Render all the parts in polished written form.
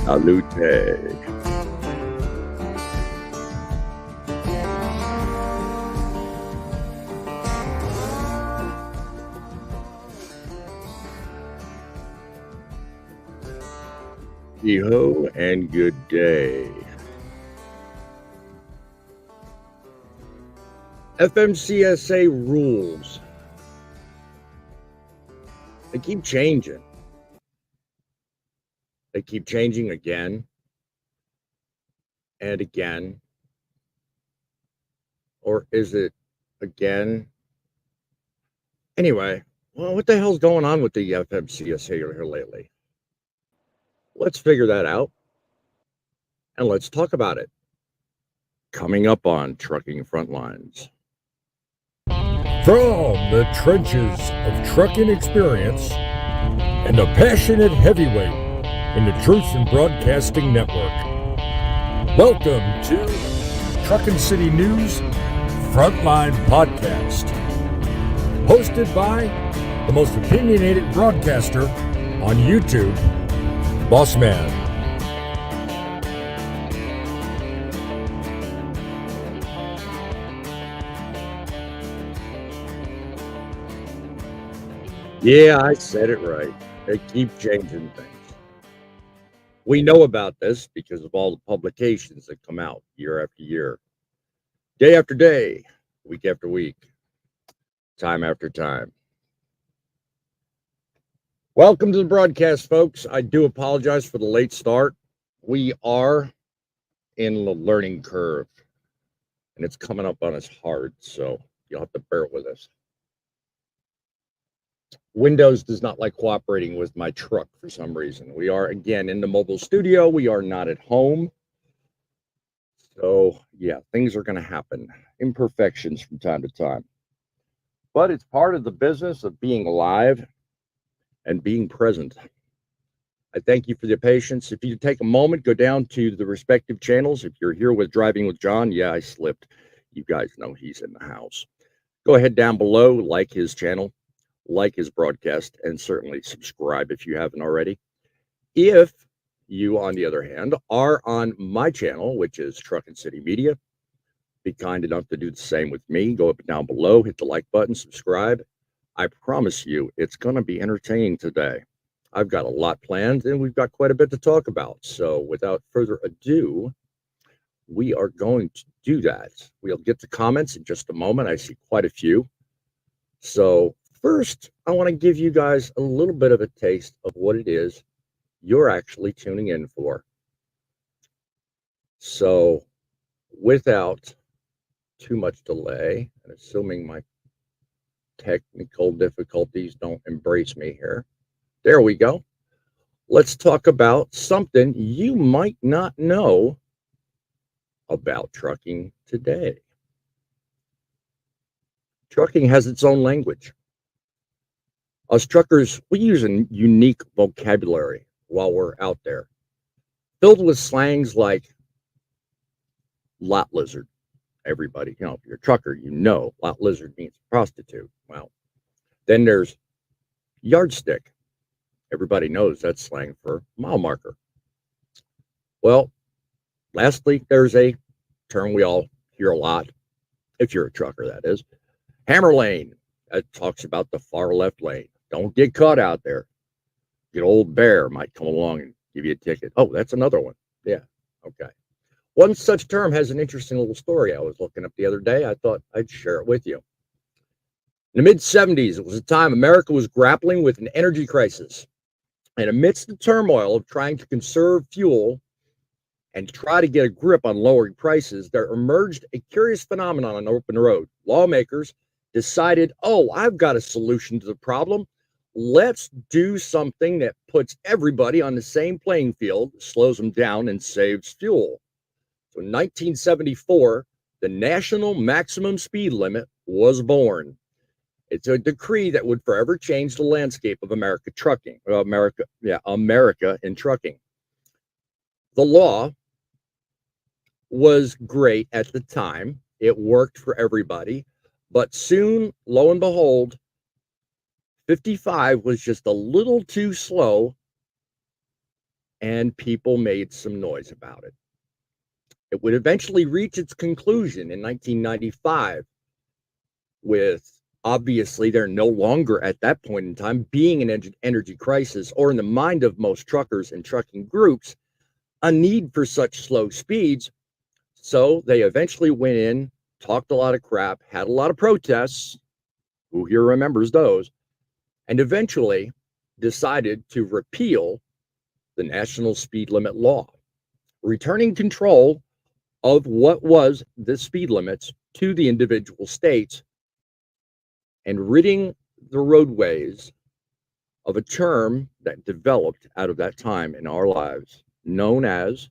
Salute. Yo and good day. FMCSA rules. They keep changing. They keep changing again and again. Or is it again? Anyway, well, what the hell's going on with the FMCSA here lately? Let's figure that out. And let's talk about it. Coming up on Trucking Frontlines. From the trenches of trucking experience and a passionate heavyweight in the Truth in Broadcasting Network, welcome to Truckin' City News Frontline Podcast, hosted by the most opinionated broadcaster on YouTube, Bossman. Yeah, I said it right. They keep changing things. We know about this because of all the publications that come out year after year, day after day, week after week, time after time. Welcome to the broadcast, folks. I do apologize for the late start. We are in the learning curve, and it's coming up on us hard, so you'll have to bear with us. Windows does not like cooperating with my truck for some reason. We are, again, in the mobile studio. We are not at home. So, yeah, things are going to happen. Imperfections from time to time. But it's part of the business of being alive and being present. I thank you for your patience. If you take a moment, go down to the respective channels. If you're here with Driving with John, yeah, I slipped. You guys know he's in the house. Go ahead down below, like his channel, like his broadcast, and certainly subscribe if you haven't already. If you, on the other hand, are on my channel, which is Truckin' City Media, be kind enough to do the same with me. Go up and down below, hit the like button, subscribe. I promise you it's going to be entertaining today. I've got a lot planned, and we've got quite a bit to talk about. So without further ado, we are going to do that. We'll get to comments in just a moment. I see quite a few. So first, I want to give you guys a little bit of a taste of what it is you're actually tuning in for. So, without too much delay, and assuming my technical difficulties don't embrace me here, there we go. Let's talk about something you might not know about trucking today. Trucking has its own language. Us truckers, we use a unique vocabulary while we're out there, filled with slangs like lot lizard. Everybody, if you're a trucker, lot lizard means prostitute. Well, then there's yardstick. Everybody knows that's slang for mile marker. Well, lastly, there's a term we all hear a lot, if you're a trucker, that is, hammer lane. That talks about the far left lane. Don't get caught out there. Good old bear might come along and give you a ticket. Oh, that's another one. Yeah, okay. One such term has an interesting little story I was looking up the other day. I thought I'd share it with you. In the mid-'70s, it was a time America was grappling with an energy crisis. And amidst the turmoil of trying to conserve fuel and try to get a grip on lowering prices, there emerged a curious phenomenon on open road. Lawmakers decided, I've got a solution to the problem. Let's do something that puts everybody on the same playing field, slows them down, and saves fuel. So in 1974, the national maximum speed limit was born. It's a decree that would forever change the landscape of America in trucking. The law was great at the time. It worked for everybody. But soon, lo and behold, 55 was just a little too slow, and people made some noise about it. It would eventually reach its conclusion in 1995 with, obviously, there no longer at that point in time being an energy crisis, or in the mind of most truckers and trucking groups, a need for such slow speeds. So they eventually went in, talked a lot of crap, had a lot of protests, who here remembers those, and eventually decided to repeal the national speed limit law, returning control of what was the speed limits to the individual states and ridding the roadways of a term that developed out of that time in our lives, known as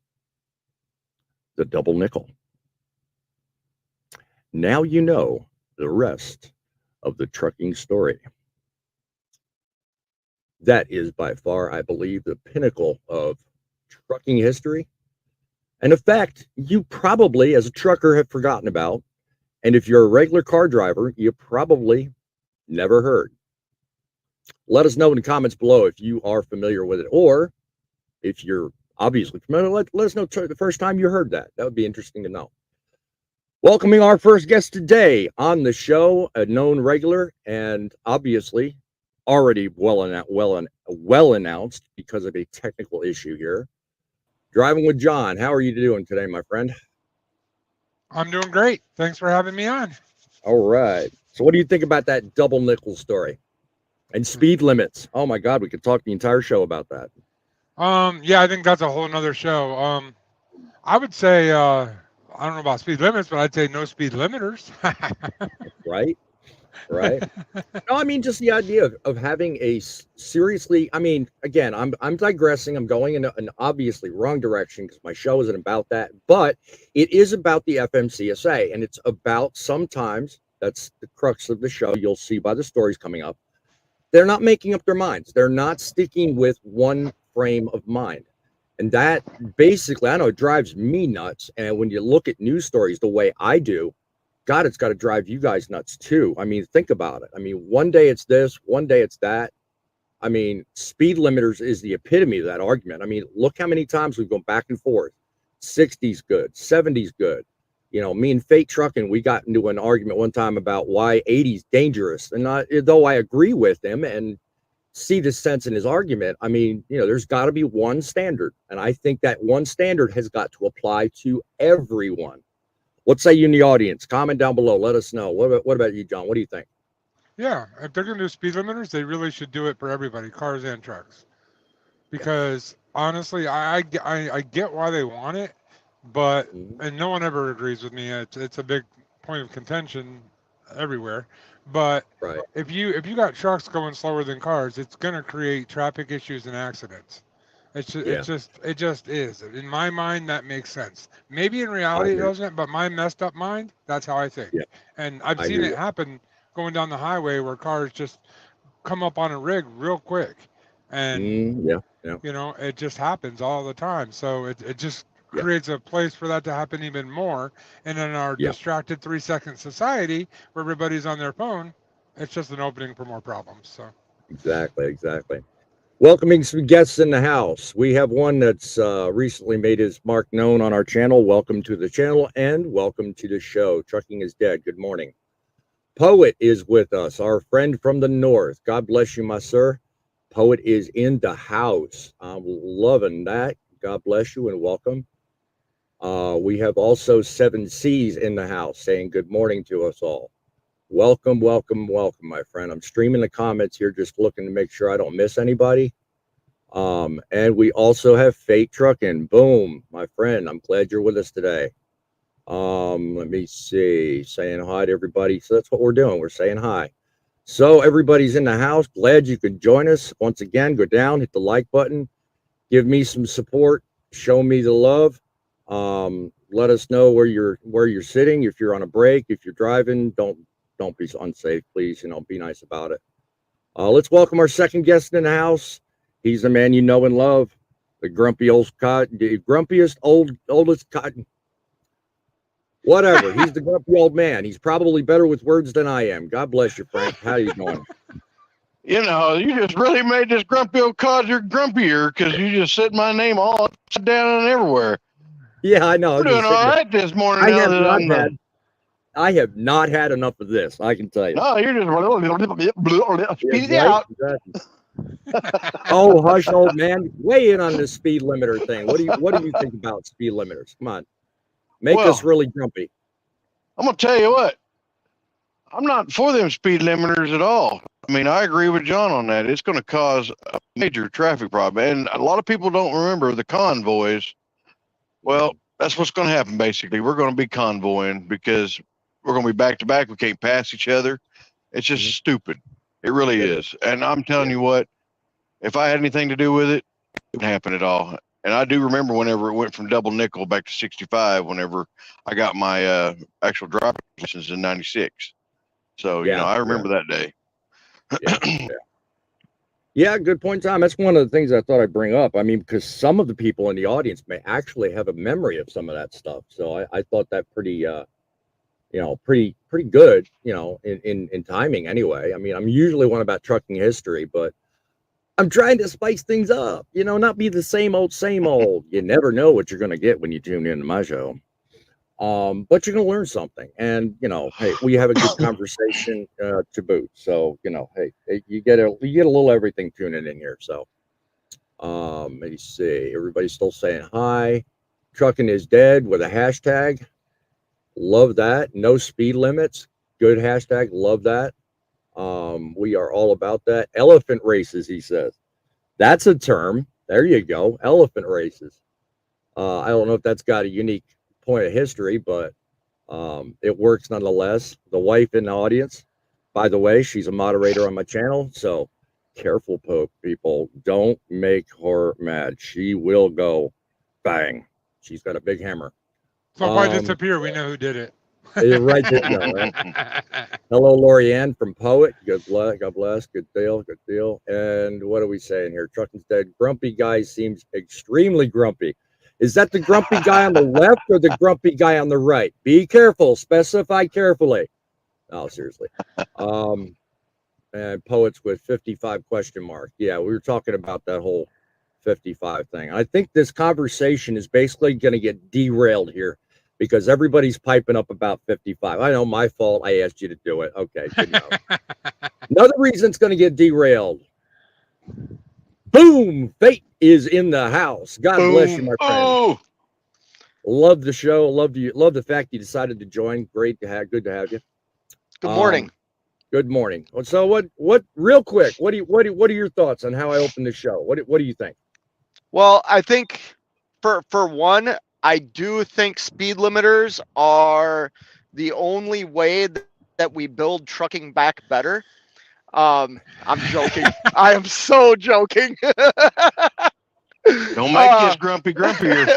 the double nickel. Now you know the rest of the trucking story. That is by far, I believe, the pinnacle of trucking history, and a fact you probably, as a trucker, have forgotten about. And if you're a regular car driver, you probably never heard. Let us know in the comments below if you are familiar with it, or if you're obviously familiar, let us know the first time you heard that. That would be interesting to know. Welcoming our first guest today on the show, a known regular and obviously already well announced because of a technical issue here. Driving with John. How are you doing today, my friend? I'm doing great. Thanks for having me on. All right. So what do you think about that double nickel story and speed limits? Oh my God, we could talk the entire show about that. Yeah, I think that's a whole nother show. I would say, I don't know about speed limits, but I'd say no speed limiters. Right. No, I mean, just the idea of having a seriously, I mean, again, I'm digressing. I'm going in an obviously wrong direction because my show isn't about that, but it is about the FMCSA, and it's about, sometimes, that's the crux of the show, you'll see by the stories coming up, they're not making up their minds. They're not sticking with one frame of mind. And that basically, I know it drives me nuts. And when you look at news stories the way I do, God, it's got to drive you guys nuts too. I mean, think about it. I mean, one day it's this, one day it's that. I mean, speed limiters is the epitome of that argument. I mean, look how many times we've gone back and forth. 60's good, 70's good. You know, me and Fate Truckin, we got into an argument one time about why 80's dangerous. And though I agree with him and see the sense in his argument, I mean, you know, there's got to be one standard. And I think that one standard has got to apply to everyone. What say you in the audience? Comment down below. Let us know. What about you, John? What do you think? Yeah, if they're going to do speed limiters, they really should do it for everybody, cars and trucks. Because honestly, I get why they want it, but and no one ever agrees with me. It's a big point of contention everywhere. But Right. if you got trucks going slower than cars, it's going to create traffic issues and accidents. It just is. In my mind, that makes sense. Maybe in reality it doesn't, but my messed up mind, that's how I think. Yeah. And I've seen it happen going down the highway where cars just come up on a rig real quick. And yeah. you know, it just happens all the time. So it just creates a place for that to happen even more. And in our distracted 3-second society where everybody's on their phone, it's just an opening for more problems. So Exactly. Welcoming some guests in the house. We have one that's recently made his mark known on our channel. Welcome to the channel and welcome to the show. Trucking is Dead. Good morning. Poet is with us, our friend from the north. God bless you, my sir. Poet is in the house. I'm loving that. God bless you and welcome. We have also 7C's in the house saying good morning to us all. Welcome, my friend. I'm streaming the comments here, just looking to make sure I don't miss anybody. And we also have Fate Truckin. Boom, my friend. I'm glad you're with us today. Let me see. Saying hi to everybody. So that's what we're doing. We're saying hi. So everybody's in the house. Glad you could join us. Once again, go down, hit the like button, give me some support, show me the love. Let us know where you're sitting. If you're on a break, if you're driving, don't be unsafe, please. You know, be nice about it. Let's welcome our second guest in the house. He's the man you know and love, the grumpy old cotton, the grumpiest oldest cotton. Whatever. He's the grumpy old man. He's probably better with words than I am. God bless you, Frank. How you doing? You know, you just really made this grumpy old codger grumpier because you just said my name all upside down and everywhere. Yeah, I know. We're doing all right this morning. I have not had enough of this. I can tell you. No, you're just speed it right? out. Exactly. Oh, hush, old man. Weigh in on this speed limiter thing. What do you think about speed limiters? Come on, make us really grumpy. I'm gonna tell you what. I'm not for them speed limiters at all. I mean, I agree with John on that. It's going to cause a major traffic problem, and a lot of people don't remember the convoys. Well, that's what's going to happen. Basically, we're going to be convoying because we're going to be back to back. We can't pass each other. It's just stupid. It really is. And I'm telling you what, if I had anything to do with it, it wouldn't happen at all. And I do remember whenever it went from double nickel back to 65, whenever I got my actual driver's license in 96. So, you know, I remember that day. Yeah, good point, Tom. That's one of the things I thought I'd bring up. I mean, because some of the people in the audience may actually have a memory of some of that stuff. So I thought that pretty good, in timing anyway. I mean, I'm usually one about trucking history, but I'm trying to spice things up, not be the same old, same old. You never know what you're going to get when you tune in to my show. But you're going to learn something, and hey, we have a good conversation to boot. So hey, you get a little everything tuning in here. So let me see, everybody's still saying hi. Trucking is dead with a hashtag. Love that. No speed limits. Good hashtag. Love that. We are all about that. Elephant races, he says. That's a term. There you go. Elephant races. I don't know if that's got a unique point of history, but it works nonetheless. The wife in the audience, by the way, she's a moderator on my channel, so careful, people. Don't make her mad. She will go bang. She's got a big hammer. So if I disappear, we know who did it. You're right there, right? Hello, Lorianne from Poet. God bless. Good deal. And what are we saying here? Trucking's dead. Grumpy guy seems extremely grumpy. Is that the grumpy guy on the left or the grumpy guy on the right? Be careful. Specify carefully. No, seriously. And Poets with 55 question mark. Yeah, we were talking about that whole 55 thing. I think this conversation is basically going to get derailed here because everybody's piping up about 55. I know, my fault. I asked you to do it. Okay, good enough. Another reason it's going to get derailed. Boom! Fate is in the house. God bless you, my friend. Oh, love the show. Love the fact you decided to join. Good to have you. Good morning. Good morning. So what real quick, what are your thoughts on how I opened the show? What do you think? Well, I think for one, I do think speed limiters are the only way that we build trucking back better. I'm joking. I am so joking. don't make this grumpier.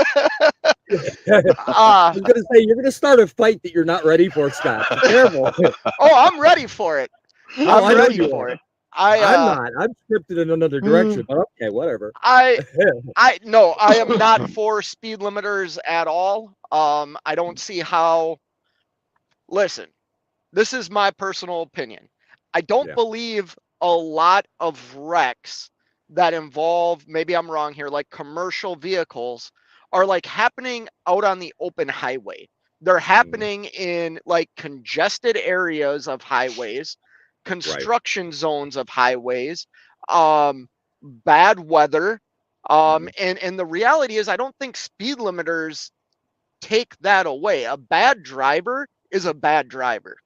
I was gonna say, you're gonna start a fight that you're not ready for, Scott. Be careful. Oh, I'm ready for it. I'm ready for it. I'm not. I'm scripted in another direction, but okay, whatever. I am not for speed limiters at all. I don't see how. Listen, this is my personal opinion. I don't believe a lot of wrecks that involve, maybe I'm wrong here, like commercial vehicles are like happening out on the open highway. They're happening in like congested areas of highways, construction zones of highways, bad weather. And the reality is, I don't think speed limiters take that away. A bad driver is a bad driver.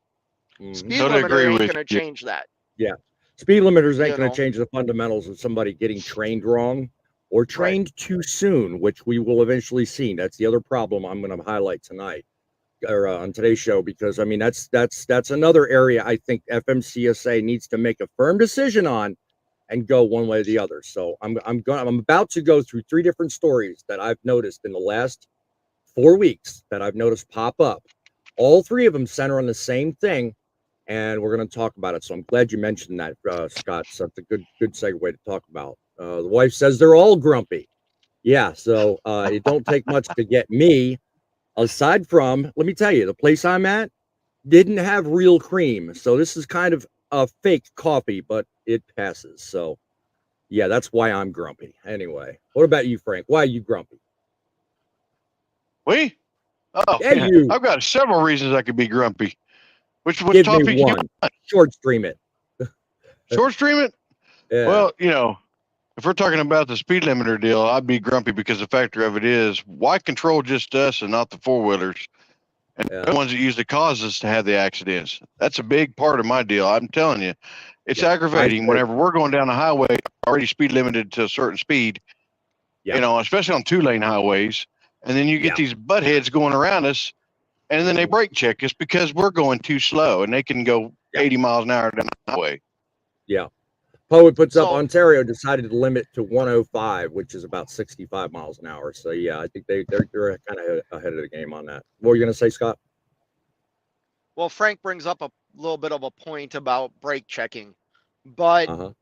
Speed limiter ain't going to change that. Yeah. Speed limiters ain't going to change the fundamentals of somebody getting trained wrong or trained too soon, which we will eventually see. That's the other problem I'm going to highlight tonight or on today's show, because I mean, that's another area I think FMCSA needs to make a firm decision on and go one way or the other. So I'm about to go through 3 different stories that I've noticed in the last 4 weeks that I've noticed pop up. All 3 of them center on the same thing, and we're going to talk about it. So I'm glad you mentioned that, Scott. So that's a good segue to talk about. The wife says they're all grumpy. Yeah, so it don't take much to get me. Aside from, let me tell you, the place I'm at didn't have real cream. So this is kind of a fake coffee, but it passes. So yeah, that's why I'm grumpy. Anyway, what about you, Frank? Why are you grumpy? We? Oh, Yeah, you. I've got several reasons I could be grumpy. What Give topic me you one. Short stream it. Short stream it? Yeah. Well, if we're talking about the speed limiter deal, I'd be grumpy because the factor of it is, why control just us and not the four-wheelers? And the ones that usually cause us to have the accidents. That's a big part of my deal. I'm telling you, it's aggravating whenever we're going down a highway already speed limited to a certain speed, especially on 2-lane highways. And then you get these butt heads going around us, and then they brake check us because we're going too slow, and they can go 80 miles an hour down the highway. Yeah. Poet puts up Ontario decided to limit to 105, which is about 65 miles an hour. So yeah, I think they're kind of ahead of the game on that. What were you going to say, Scott? Well, Frank brings up a little bit of a point about brake checking, but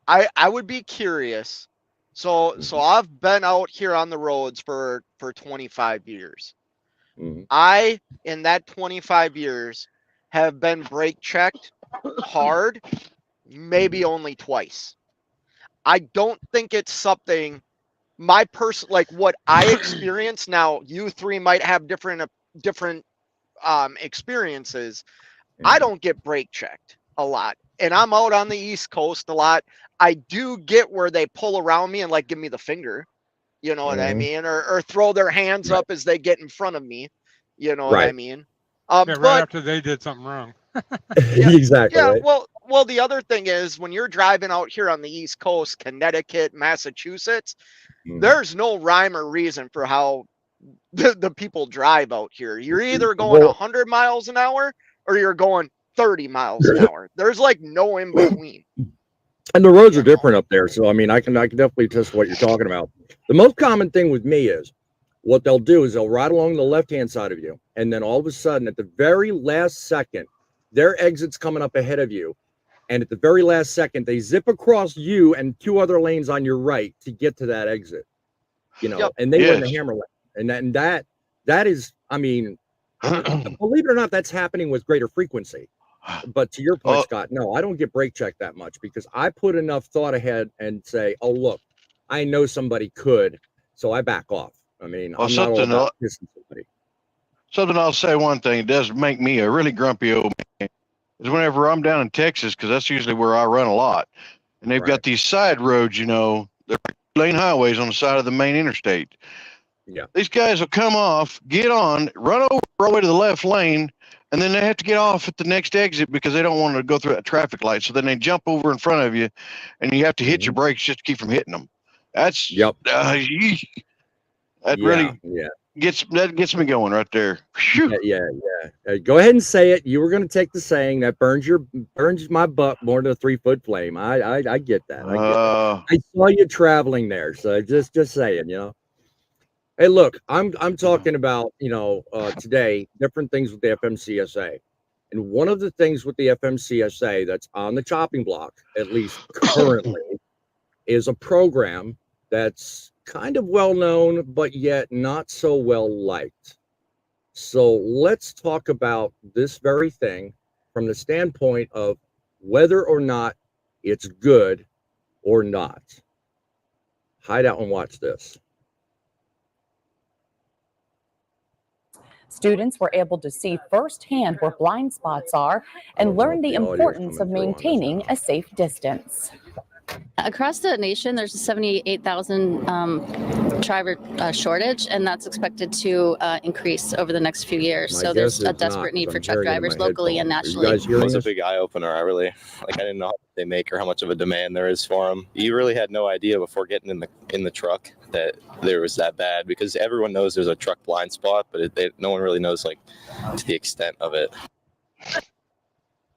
I would be curious. So I've been out here on the roads for 25 years. I, in that 25 years, have been brake checked hard maybe only twice. I don't think it's something like what I experience. Now, you three might have different experiences. I don't get brake checked a lot, and I'm out on the East Coast a lot. I do get where they pull around me and like give me the finger, you know what I mean, or throw their hands up as they get in front of me, you know what I mean. Right after they did something wrong. Exactly. Yeah. Right? Well, the other thing is when you're driving out here on the East Coast, Connecticut, Massachusetts, there's no rhyme or reason for how the people drive out here. You're either going 100 miles an hour or you're going 30 miles an hour. There's like no in between. And the roads are different up there. So, I mean, I can definitely test what you're talking about. The most common thing with me is what they'll do is they'll ride along the left-hand side of you. And then all of a sudden, at the very last second, their exit's coming up ahead of you. And at the very last second, they zip across you and 2 other lanes on your right to get to that exit, and they run the hammer lane. And that is, I mean, believe it or not, that's happening with greater frequency. But to your point, Scott, no, I don't get brake checked that much because I put enough thought ahead and say, oh, look, I know somebody could, so I back off. I mean, I'm not all about kissing somebody. Something I'll say, one thing, it does make me a really grumpy old man, is whenever I'm down in Texas, because that's usually where I run a lot, and they've got these side roads, they're lane highways on the side of the main interstate. Yeah. These guys will come off, get on, run over all the way to the left lane, and then they have to get off at the next exit because they don't want to go through that traffic light. So then they jump over in front of you, and you have to hit your brakes just to keep from hitting them. That's really gets me going right there. Yeah. Go ahead and say it. You were going to take the saying that burns my butt more than a 3-foot flame. I get that. I saw you traveling there, so just saying, Hey, look, I'm talking about today different things with the FMCSA, and one of the things with the FMCSA that's on the chopping block, at least currently, is a program that's kind of well known, but yet not so well liked. So let's talk about this very thing from the standpoint of whether or not it's good or not. Hide out and watch this. Students were able to see firsthand where blind spots are and learn the importance of maintaining a safe distance. Across the nation, there's a 78,000 driver shortage, and that's expected to increase over the next few years. So there's a desperate need for truck drivers locally and nationally. It was a big eye opener. I didn't know how much they make or how much of a demand there is for them. You really had no idea before getting in the truck that there was that bad, because everyone knows there's a truck blind spot, but no one really knows to the extent of it.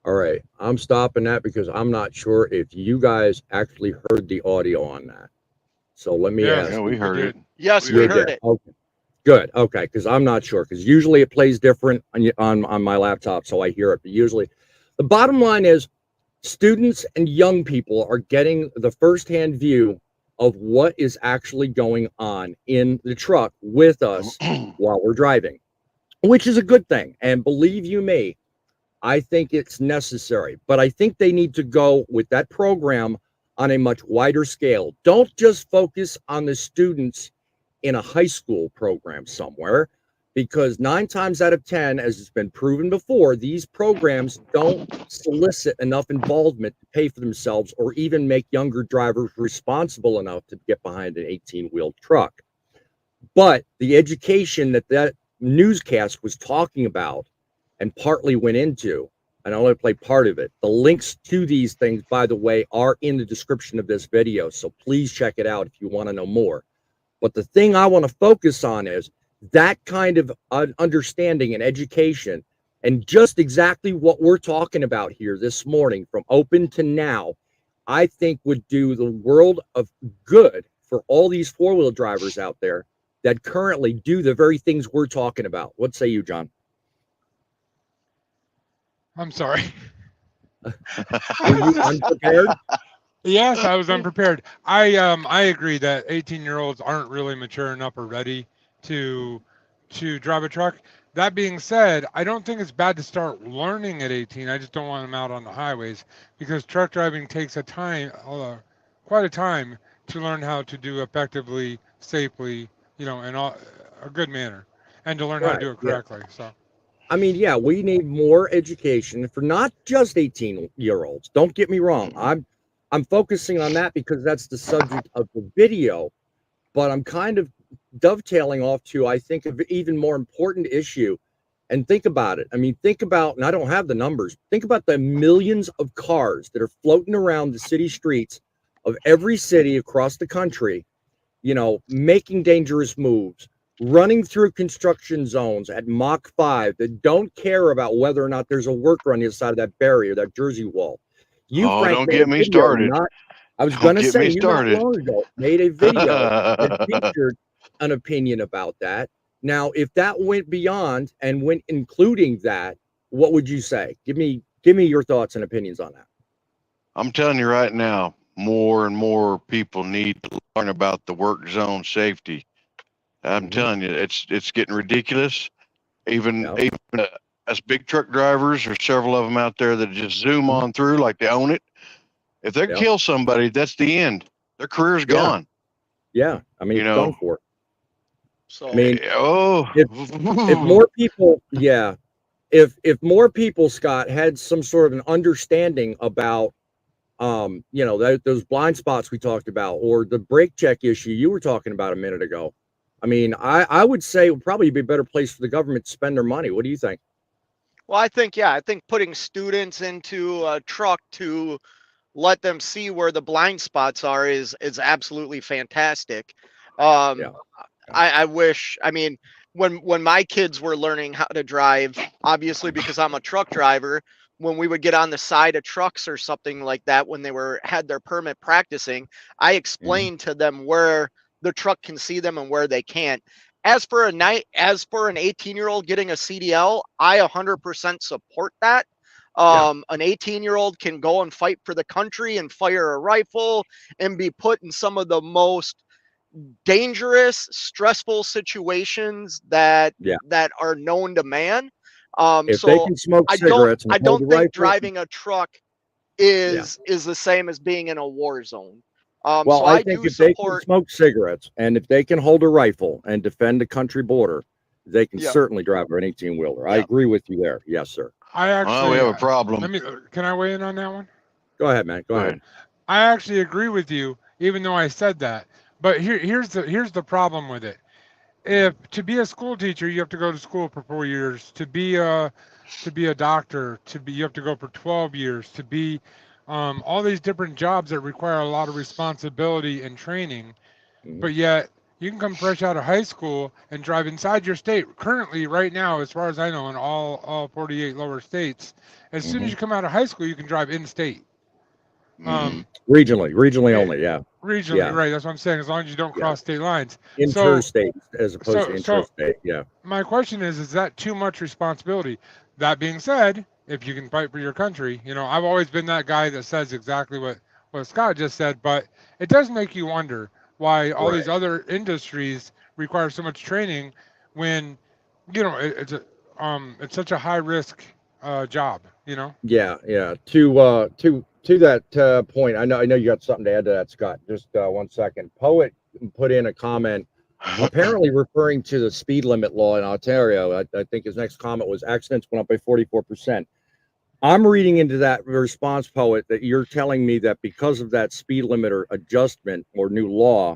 All right, I'm stopping that because I'm not sure if you guys actually heard the audio on that. So let me ask. Yeah, we heard it. Yes, we heard it. Okay. Good. Okay, because I'm not sure, because usually it plays different on my laptop, so I hear it. But usually, the bottom line is students and young people are getting the firsthand view of what is actually going on in the truck with us while we're driving, which is a good thing. And believe you me, I think it's necessary, but I think they need to go with that program on a much wider scale. Don't just focus on the students in a high school program somewhere, because 9 times out of 10, as it's been proven before, these programs don't solicit enough involvement to pay for themselves or even make younger drivers responsible enough to get behind an 18-wheel truck. But the education that newscast was talking about and partly went into, and I only play part of it. The links to these things, by the way, are in the description of this video, so please check it out if you want to know more. But the thing I want to focus on is that kind of understanding and education, and just exactly what we're talking about here this morning, from open to now, I think would do the world of good for all these four-wheel drivers out there that currently do the very things we're talking about. What say you, John? I'm sorry. Were you unprepared? Yes, I was unprepared. I agree that 18-year-olds aren't really mature enough or ready to drive a truck. That being said, I don't think it's bad to start learning at 18. I just don't want them out on the highways, because truck driving takes quite a time to learn how to do effectively, safely, in a good manner, and to learn how to do it correctly. Yeah. So. I mean, yeah, we need more education for not just 18-year-olds. Don't get me wrong. I'm focusing on that because that's the subject of the video, but I'm kind of dovetailing off to, I think, an even more important issue. And think about it. I mean, think about, and I don't have the numbers, think about the millions of cars that are floating around the city streets of every city across the country, making dangerous moves, running through construction zones at Mach 5 that don't care about whether or not there's a worker on the other side of that barrier, that Jersey wall. Don't get me started. I was going to say, you not long ago made a video that featured an opinion about that. Now, if that went beyond and went including that, what would you say? Give me your thoughts and opinions on that. I'm telling you right now, more and more people need to learn about the work zone safety. I'm telling you, it's getting ridiculous. Even us big truck drivers, there's several of them out there that just zoom on through like they own it. If they kill somebody, that's the end. Their career's gone. Yeah, I mean, it's done for. So I mean, if more people, if more people, Scott, had some sort of an understanding about, those blind spots we talked about, or the brake check issue you were talking about a minute ago. I mean, I would say it would probably be a better place for the government to spend their money. What do you think? Well, I think putting students into a truck to let them see where the blind spots are is absolutely fantastic. I wish, when my kids were learning how to drive, obviously because I'm a truck driver, when we would get on the side of trucks or something like that, when they had their permit practicing, I explained to them where the truck can see them and where they can't. As for an 18-year-old getting a CDL, I 100% support that. An 18-year-old can go and fight for the country and fire a rifle and be put in some of the most dangerous, stressful situations that are known to man. If they can smoke cigarettes, I don't think driving a truck is the same as being in a war zone. Well, I think if they can smoke cigarettes and if they can hold a rifle and defend the country border, they can certainly drive an 18-wheeler. I agree with you there. Yes, sir. We have a problem. Can I weigh in on that one? Go ahead, man. Go ahead. I actually agree with you, even though I said that. But here's the problem with it. If to be a school teacher, you have to go to school for 4 years. To be a doctor, you have to go for 12 years. To be all these different jobs that require a lot of responsibility and training, but yet you can come fresh out of high school and drive inside your state. Currently, right now, as far as I know, in all 48 lower states, as soon as you come out of high school, you can drive in-state. Regionally only, Regionally, right? That's what I'm saying. As long as you don't cross state lines. Interstate as opposed to interstate. My question is that too much responsibility? That being said, if you can fight for your country, I've always been that guy that says exactly what Scott just said, but it does make you wonder why all these other industries require so much training when, it's such a high risk job, you know? Yeah. To that point, I know you got something to add to that, Scott. Just 1 second. Poet put in a comment, apparently referring to the speed limit law in Ontario. I think his next comment was accidents went up by 44%. I'm reading into that response, Poet, that you're telling me that because of that speed limiter adjustment or new law,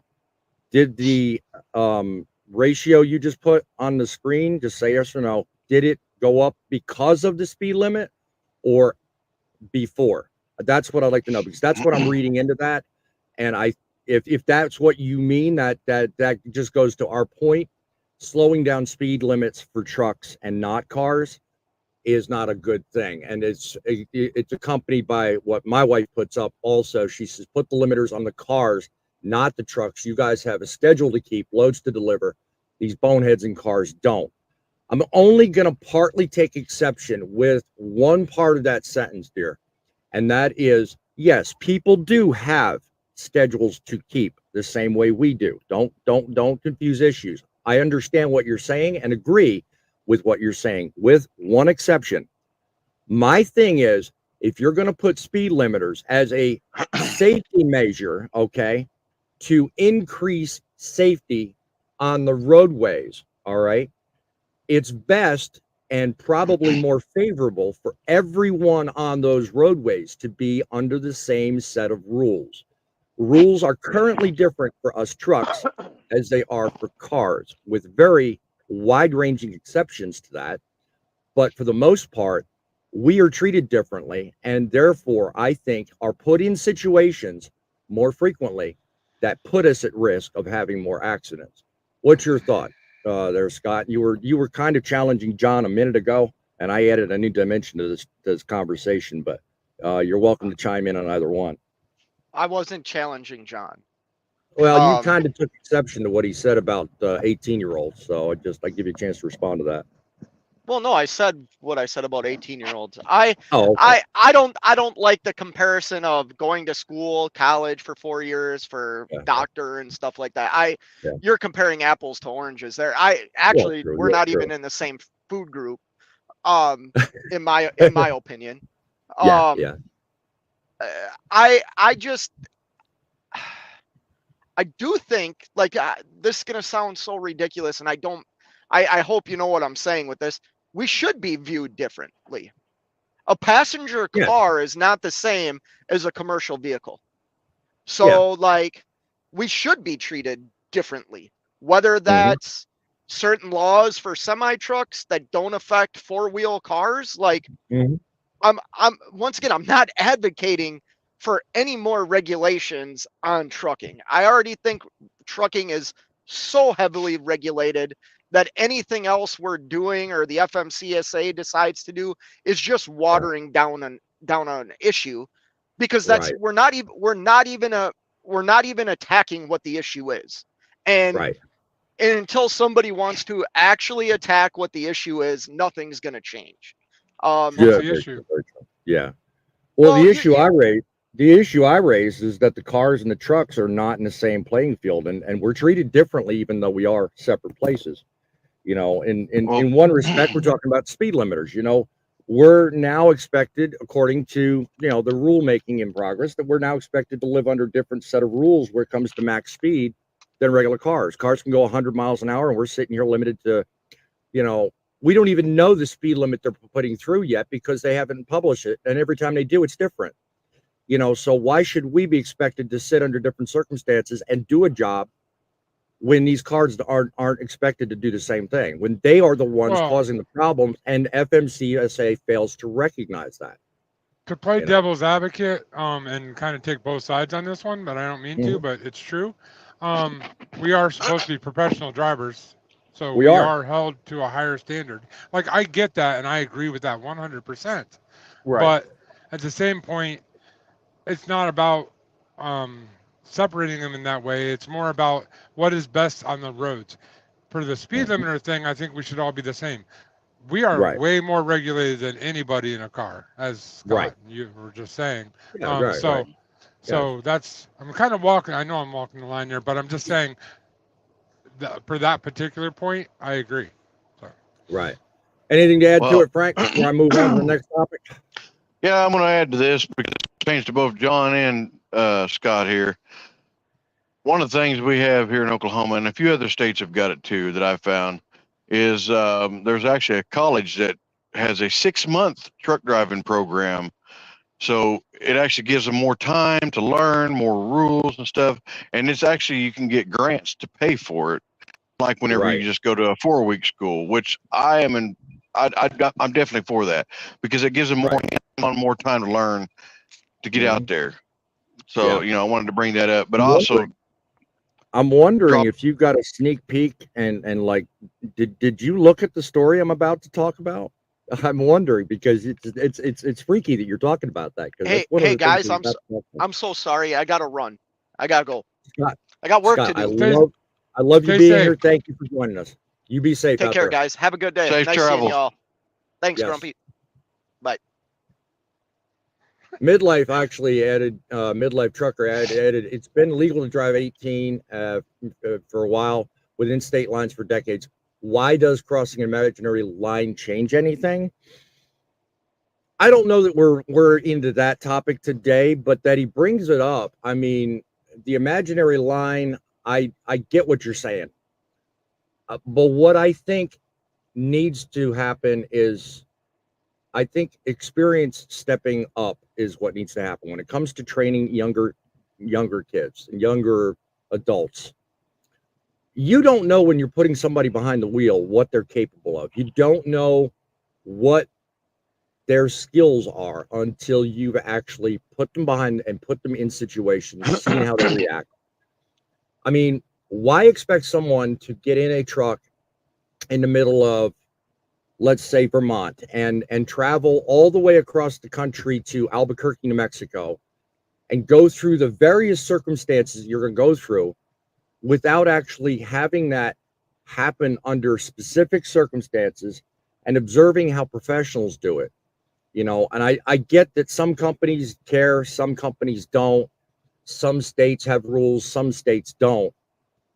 did the ratio you just put on the screen, just say yes or no, did it go up because of the speed limit or before? That's what I'd like to know, because that's what I'm reading into that. And if that's what you mean, that just goes to our point. Slowing down speed limits for trucks and not cars is not a good thing. And it's accompanied by what my wife puts up also. She says, put the limiters on the cars, not the trucks. You guys have a schedule to keep, loads to deliver. These boneheads in cars don't. I'm only going to partly take exception with one part of that sentence, dear. And that is, yes, people do have schedules to keep the same way we do. Don't confuse issues. I understand what you're saying and agree with what you're saying, with one exception. My thing is, if you're going to put speed limiters as a safety measure, okay, to increase safety on the roadways, all right, it's best and probably more favorable for everyone on those roadways to be under the same set of rules. Rules are currently different for us trucks as they are for cars, with very wide-ranging exceptions to that. But for the most part, we are treated differently, and therefore, I think, are put in situations more frequently that put us at risk of having more accidents. What's your thought there, Scott? You were kind of challenging John a minute ago, and I added a new dimension to this conversation, but you're welcome to chime in on either one. I wasn't challenging John. Well, you kind of took exception to what he said about 18-year-olds, so I give you a chance to respond to that. Well, no, I said what I said about 18-year-olds. I okay. I don't like the comparison of going to school, college for 4 years for doctor and stuff like that. You're comparing apples to oranges there. We're not even in the same food group. In my opinion. I do think, like, this is gonna sound so ridiculous, and I hope you know what I'm saying with this. We should be viewed differently. A passenger car is not the same as a commercial vehicle. So, like, we should be treated differently. Whether that's certain laws for semi-trucks that don't affect four-wheel cars, like, I'm once again, I'm not advocating for any more regulations on trucking. I already think trucking is so heavily regulated that anything else we're doing or the FMCSA decides to do is just watering down an issue, because we're not even attacking what the issue is. And until somebody wants to actually attack what the issue is, nothing's going to change. What's the issue? Well, the issue I raised is that the cars and the trucks are not in the same playing field, and we're treated differently, even though we are separate places. You know, in one respect, we're talking about speed limiters. You know, we're now expected, according to, the rulemaking in progress, that we're now expected to live under a different set of rules where it comes to max speed than regular cars. Cars can go 100 miles an hour, and we're sitting here limited to, we don't even know the speed limit they're putting through yet because they haven't published it. And every time they do, it's different. So why should we be expected to sit under different circumstances and do a job when these cars aren't expected to do the same thing, when they are the ones causing the problems, and FMCSA fails to recognize that? To play devil's advocate, and kind of take both sides on this one, but I don't mean to, but it's true. We are supposed to be professional drivers, so we are held to a higher standard. Like, I get that, and I agree with that 100%. Right. But at the same point, it's not about separating them in that way. It's more about what is best on the roads. For the speed limiter thing, I think we should all be the same. We are way more regulated than anybody in a car, as Scott you were just saying. So that's, I'm kind of walking, I know I'm walking the line there, but I'm just saying that for that particular point, I agree. So. Right. Anything to add to Well- it, Frank, before I move on to the next topic? Yeah, I'm going to add to this because it pertains to both John and Scott here. One of the things we have here in Oklahoma, and a few other states have got it too, that I found, is there's actually a college that has a 6-month truck driving program. So it actually gives them more time to learn, more rules and stuff. And it's actually, you can get grants to pay for it, like whenever Right. you just go to a 4-week school, which I'm definitely for that, because it gives them more time to learn, to get out there. So, I wanted to bring that up, but I'm wondering if you got a sneak peek and like, did you look at the story I'm about to talk about? I'm wondering because it's freaky that you're talking about that. Hey guys, I'm so sorry. I gotta run. I gotta go. Scott, I got work to do. I love you Stay being safe. here. Thank you for joining us. You be safe Take out care, there. guys. Have a good day. Safe Nice travels. seeing y'all. Thanks, Yes. Grumpy. Bye. Midlife actually added, Midlife Trucker added, it's been legal to drive 18 for a while within state lines for decades. Why does crossing an imaginary line change anything? I don't know that we're into that topic today, but that he brings it up. I mean, the imaginary line, I get what you're saying. But what I think needs to happen is, I think experience stepping up is what needs to happen when it comes to training younger kids and younger adults. You don't know when you're putting somebody behind the wheel what they're capable of. You don't know what their skills are until you've actually put them behind and put them in situations, seeing how they react. I mean, why expect someone to get in a truck in the middle of, let's say, Vermont and travel all the way across the country to Albuquerque, New Mexico, and go through the various circumstances you're going to go through without actually having that happen under specific circumstances and observing how professionals do it? And I get that some companies care, some companies don't, some states have rules, some states don't.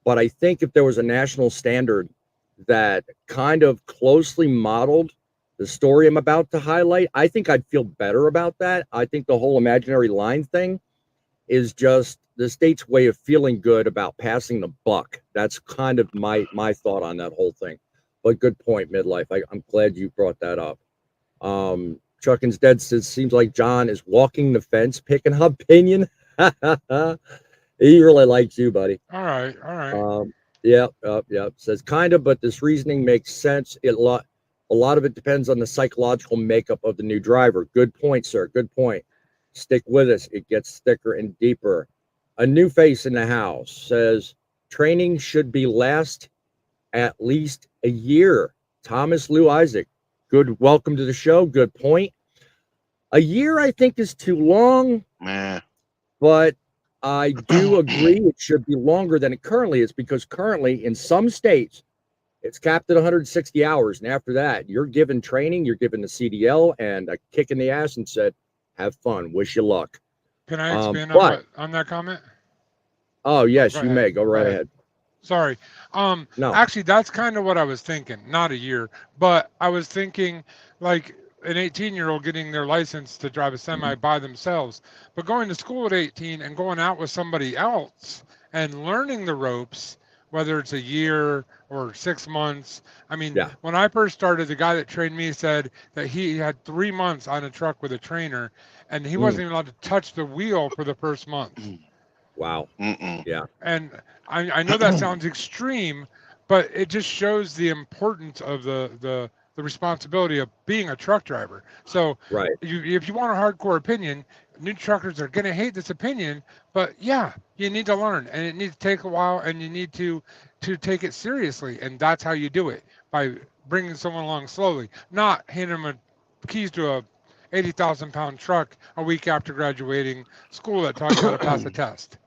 But I think if there was a national standard that kind of closely modeled the story I'm about to highlight, I think I'd feel better about that. I think the whole imaginary line thing is just the state's way of feeling good about passing the buck. That's kind of my thought on that whole thing. But good point, Midlife. I'm glad you brought that up. Truckin's Dead says, seems like John is walking the fence, picking up opinion. He really likes you, buddy. All right. Yep. Says kind of, but this reasoning makes sense. A lot of it depends on the psychological makeup of the new driver. Good point, sir. Good point. Stick with us. It gets thicker and deeper. A new face in the house says training should be last at least a year. Thomas Lou Isaac. Good. Welcome to the show. Good point. A year, I think, is too long. But I do agree it should be longer than it currently is, because currently in some states it's capped at 160 hours. And after that, you're given training, you're given the CDL and a kick in the ass and said, have fun, wish you luck. Can I expand on that comment? Oh, yes, you may. Go right ahead. Sorry. No. Actually, that's kind of what I was thinking. Not a year, but I was thinking like an 18-year-old getting their license to drive a semi by themselves, but going to school at 18 and going out with somebody else and learning the ropes, whether it's a year or 6 months. I mean, when I first started, the guy that trained me said that he had 3 months on a truck with a trainer, and he wasn't even allowed to touch the wheel for the first month. Wow. Yeah. And I know that sounds extreme, but it just shows the importance of the responsibility of being a truck driver. So if you want a hardcore opinion, new truckers are going to hate this opinion, but yeah, you need to learn, and it needs to take a while, and you need to take it seriously. And that's how you do it, by bringing someone along slowly, not handing them keys to a 80,000 pound truck a week after graduating school that taught you how to pass a test.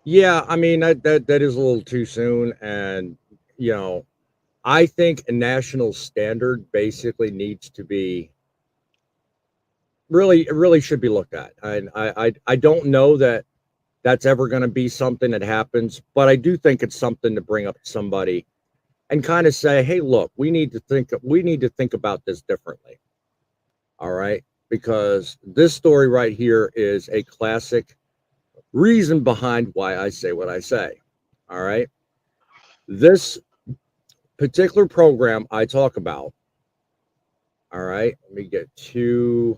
Yeah, I mean, that is a little too soon. And, I think a national standard basically needs to be really should be looked at. And I don't know that that's ever going to be something that happens, but I do think it's something to bring up to somebody and kind of say, hey, look, we need to think about this differently. All right, because this story right here is a classic reason behind why I say what I say. All right, this particular program I talk about. All right, let me get to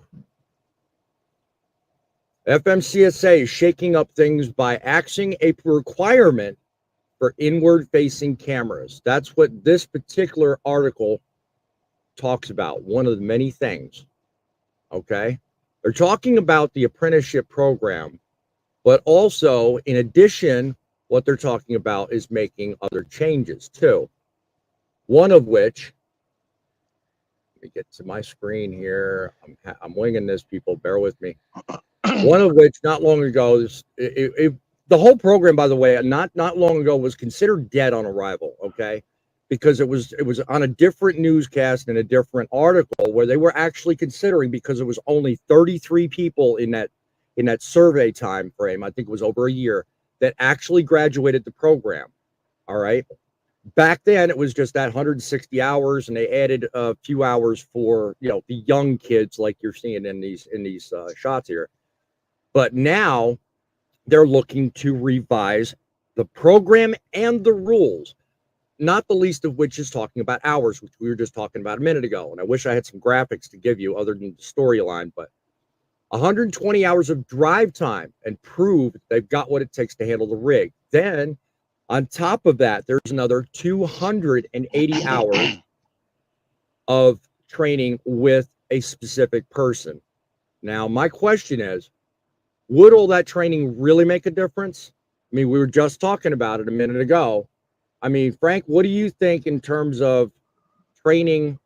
FMCSA is shaking up things by axing a requirement for inward-facing cameras. That's what this particular article talks about, one of the many things, okay? They're talking about the apprenticeship program, but also, in addition, what they're talking about is making other changes, too. One of which, let me get to my screen here. I'm winging this, people. Bear with me. One of which, not long ago, the whole program, by the way, not long ago, was considered dead on arrival. Okay, because it was on a different newscast and a different article where they were actually considering, because it was only 33 people in that survey time frame. I think it was over a year that actually graduated the program. All right. Back then, it was just that 160 hours, and they added a few hours for the young kids, like you're seeing in these shots here. But now they're looking to revise the program and the rules, not the least of which is talking about hours, which we were just talking about a minute ago. And I wish I had some graphics to give you other than the storyline, but 120 hours of drive time and prove they've got what it takes to handle the rig. Then on top of that, there's another 280 hours of training with a specific person. Now, my question is, would all that training really make a difference? I mean, we were just talking about it a minute ago. I mean, Frank, what do you think in terms of training,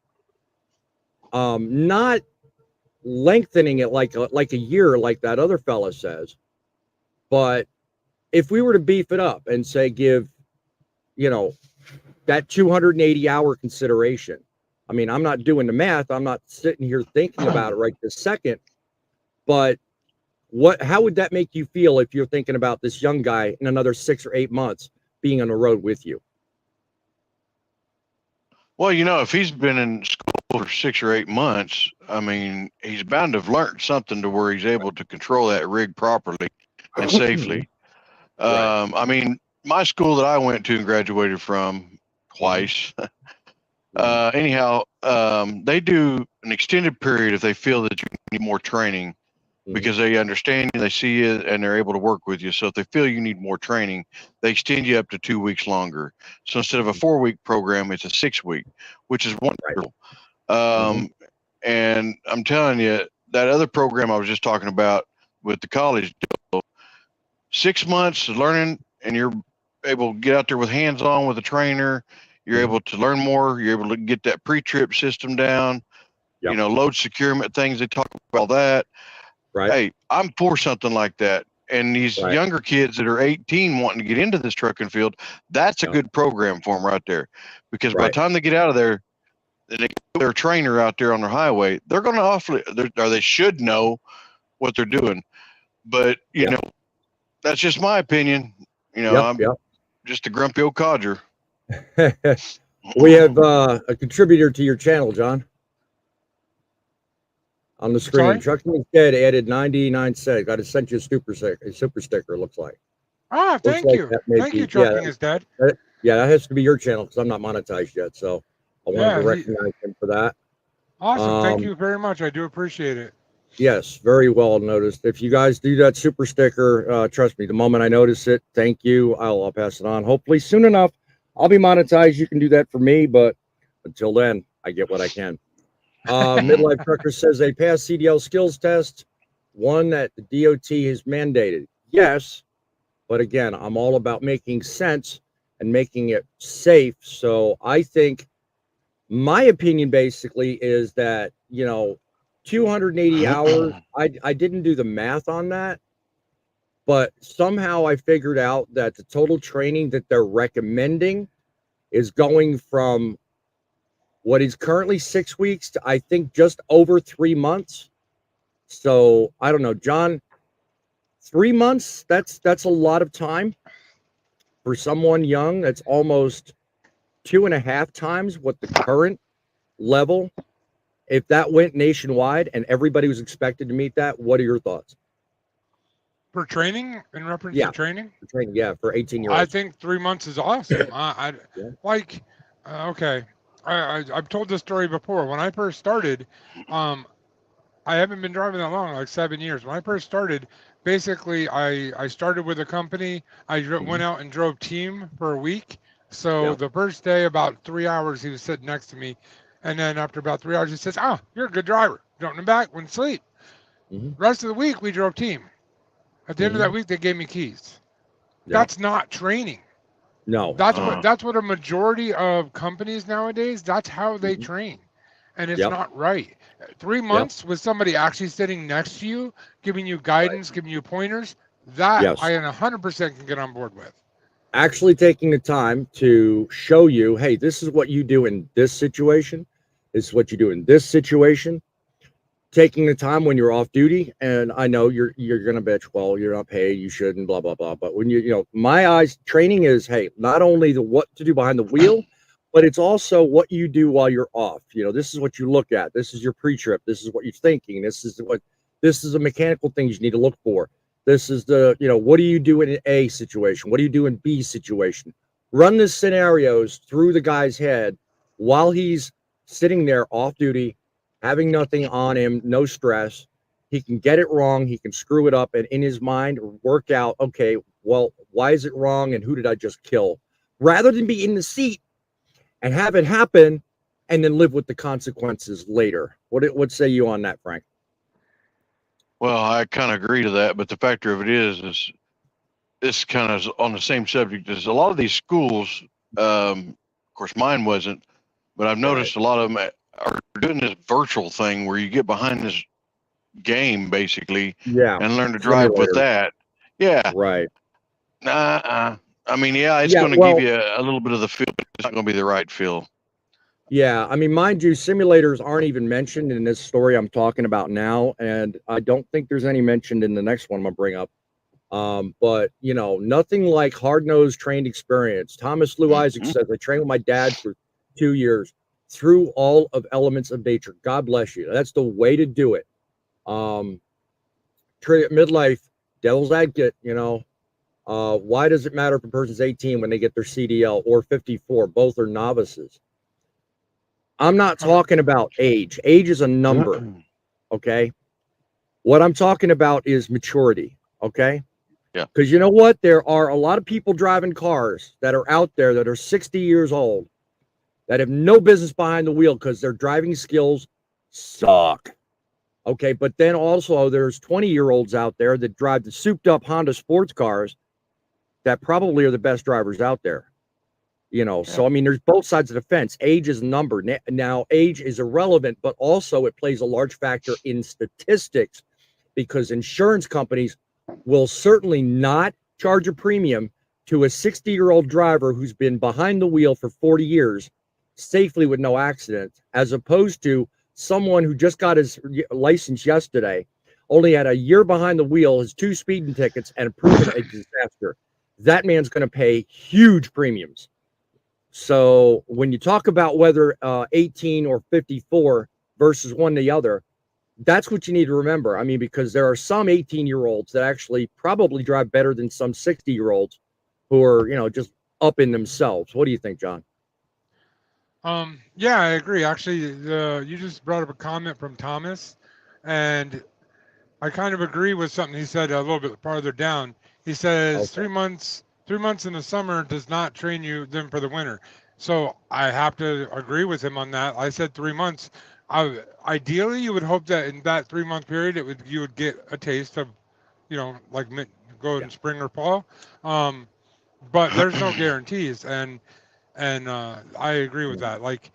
not lengthening it like a year, like that other fella says, but if we were to beef it up and say, give, that 280 hour consideration. I mean, I'm not doing the math. I'm not sitting here thinking about it right this second, but how would that make you feel if you're thinking about this young guy in another 6 or 8 months being on the road with you? Well, if he's been in school for 6 or 8 months, I mean, he's bound to have learned something to where he's able to control that rig properly and safely. Right. I mean, my school that I went to and graduated from twice, anyhow, they do an extended period if they feel that you need more training. Because they understand you, they see you, and they're able to work with you. So if they feel you need more training, they extend you up to 2 weeks longer. So instead of a 4-week program, it's a 6-week, which is wonderful. And I'm telling you, that other program I was just talking about with the college deal, 6 months of learning, and you're able to get out there with hands-on with a trainer. You're able to learn more. You're able to get that pre-trip system down. Yep. Load securement things. They talk about that. Right. Hey, I'm for something like that. And these younger kids that are 18 wanting to get into this trucking field, that's a good program for them right there. Because by the time they get out of there, and they get their trainer out there on their highway, they're going to they should know what they're doing. But, that's just my opinion. I'm just a grumpy old codger. We have a contributor to your channel, John. On the screen, Truckin is Dead added 99 cents. Got to send you a super sticker. Looks like. Ah, thank you. Thank you, Truckin is Dead. That has to be your channel because I'm not monetized yet. So I wanted to recognize him for that. Awesome. Thank you very much. I do appreciate it. Yes, very well noticed. If you guys do that super sticker, trust me, the moment I notice it, thank you. I'll pass it on. Hopefully soon enough, I'll be monetized. You can do that for me, but until then, I get what I can. Midlife Trucker says they passed CDL skills test, one that the DOT has mandated. Yes, but again, I'm all about making sense and making it safe. So I think my opinion basically is that, 280 hours, I didn't do the math on that, but somehow I figured out that the total training that they're recommending is going from what is currently 6 weeks to, I think, just over 3 months. So I don't know, John, 3 months, that's a lot of time for someone young. That's almost 2.5 times what the current level. If that went nationwide and everybody was expected to meet that, what are your thoughts? For training, in reference Yeah. to training? For training, yeah, for 18-year-olds. I think 3 months is awesome. Yeah. Like, okay. I've told this story before. When I first started, I haven't been driving that long, like 7 years. When I first started, basically, I started with a company. I went out and drove team for a week. So Yeah. the first day, about 3 hours, he was sitting next to me. And then after about 3 hours, he says, "Oh, you're a good driver. Jumped in the back, went to sleep." Mhm. Rest of the week, we drove team. At the end of that week, they gave me keys. Yeah. That's not training. No. That's what a majority of companies nowadays, that's how they train. And it's not right. 3 months with somebody actually sitting next to you, giving you guidance, giving you pointers, that Yes. I 100% can get on board with. Actually taking the time to show you, hey, this is what you do in this situation. This is what you do in this situation. Taking the time when you're off duty, and I know you're gonna bitch, well, you're not paid, you shouldn't, blah blah blah. But when you know, my eyes, training is, hey, not only the what to do behind the wheel, but it's also what you do while you're off. You know, this is what you look at. This is your pre-trip. This is what you're thinking. This is the mechanical things you need to look for. This is the, you know, what do you do in an A situation? What do you do in B situation? Run the scenarios through the guy's head while he's sitting there off duty, having nothing on him, no stress. He can get it wrong. He can screw it up, and in his mind work out, okay, well, why is it wrong? And who did I just kill? Rather than be in the seat and have it happen and then live with the consequences later. What say you on that, Frank? Well, I kind of agree to that, but the factor of it is this kind of on the same subject as a lot of these schools. Of course, mine wasn't, but I've noticed a lot of them are doing this virtual thing where you get behind this game basically, and learn to drive with that. Yeah, right. I mean, it's going to give you a little bit of the feel, but it's not going to be the right feel. Yeah, I mean, mind you, simulators aren't even mentioned in this story I'm talking about now, and I don't think there's any mentioned in the next one I'm gonna bring up. But you know, nothing like hard-nosed trained experience. Thomas Lou Isaac says, "I trained with my dad for 2 years through all of elements of nature." God bless you. That's the way to do it. Midlife, devil's advocate. You know, why does it matter if a person's 18 when they get their CDL or 54? Both are novices. I'm not talking about age. Age is a number, okay? What I'm talking about is maturity, okay? Yeah. Because you know what? There are a lot of people driving cars that are out there that are 60 years old that have no business behind the wheel because their driving skills suck. Okay, but then also there's 20-year-olds out there that drive the souped-up Honda sports cars that probably are the best drivers out there. You know, so I mean, there's both sides of the fence. Age is a number. Now, age is irrelevant, but also it plays a large factor in statistics because insurance companies will certainly not charge a premium to a 60-year-old driver who's been behind the wheel for 40 years safely with no accidents, as opposed to someone who just got his license yesterday, only had a year behind the wheel, has 2 speeding tickets, and proven a disaster. That man's going to pay huge premiums. So when you talk about whether 18 or 54 versus one or the other, that's what you need to remember. I mean, because there are some 18-year-olds that actually probably drive better than some 60-year-olds who are, you know, just up in themselves. What do you think, John? Yeah, I agree. Actually, you just brought up a comment from Thomas, and I kind of agree with something he said a little bit farther down. He says 3 months in the summer does not train you then for the winter. So I have to agree with him on that. I said 3 months. Ideally, you would hope that in that 3 month period, you would get a taste of, you know, like go in spring or fall. But there's no guarantees, and I agree with that. Like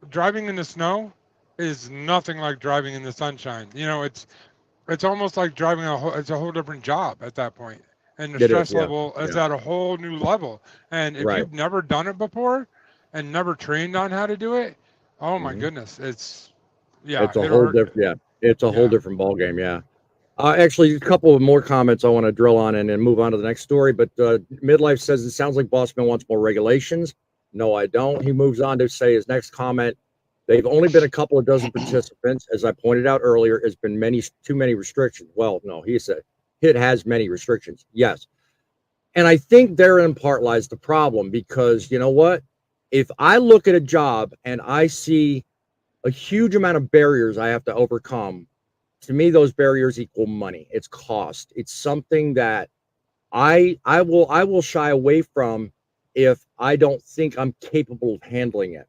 driving in the snow is nothing like driving in the sunshine. You know, it's almost like driving it's a whole different job at that point. And the stress level is at a whole new level. And if you've never done it before and never trained on how to do it, oh my goodness, it's a whole different it's a whole different ball game. Yeah. Actually, a couple of more comments I want to drill on and then move on to the next story. But Midlife says it sounds like Bossman wants more regulations. No, I don't. He moves on to say his next comment. They've only been a couple of dozen participants. As I pointed out earlier, it's been too many restrictions. Well, no, he said it has many restrictions. Yes. And I think therein in part lies the problem, because you know what? If I look at a job and I see a huge amount of barriers I have to overcome, to me, those barriers equal money. It's cost. It's something that I will shy away from if I don't think I'm capable of handling it.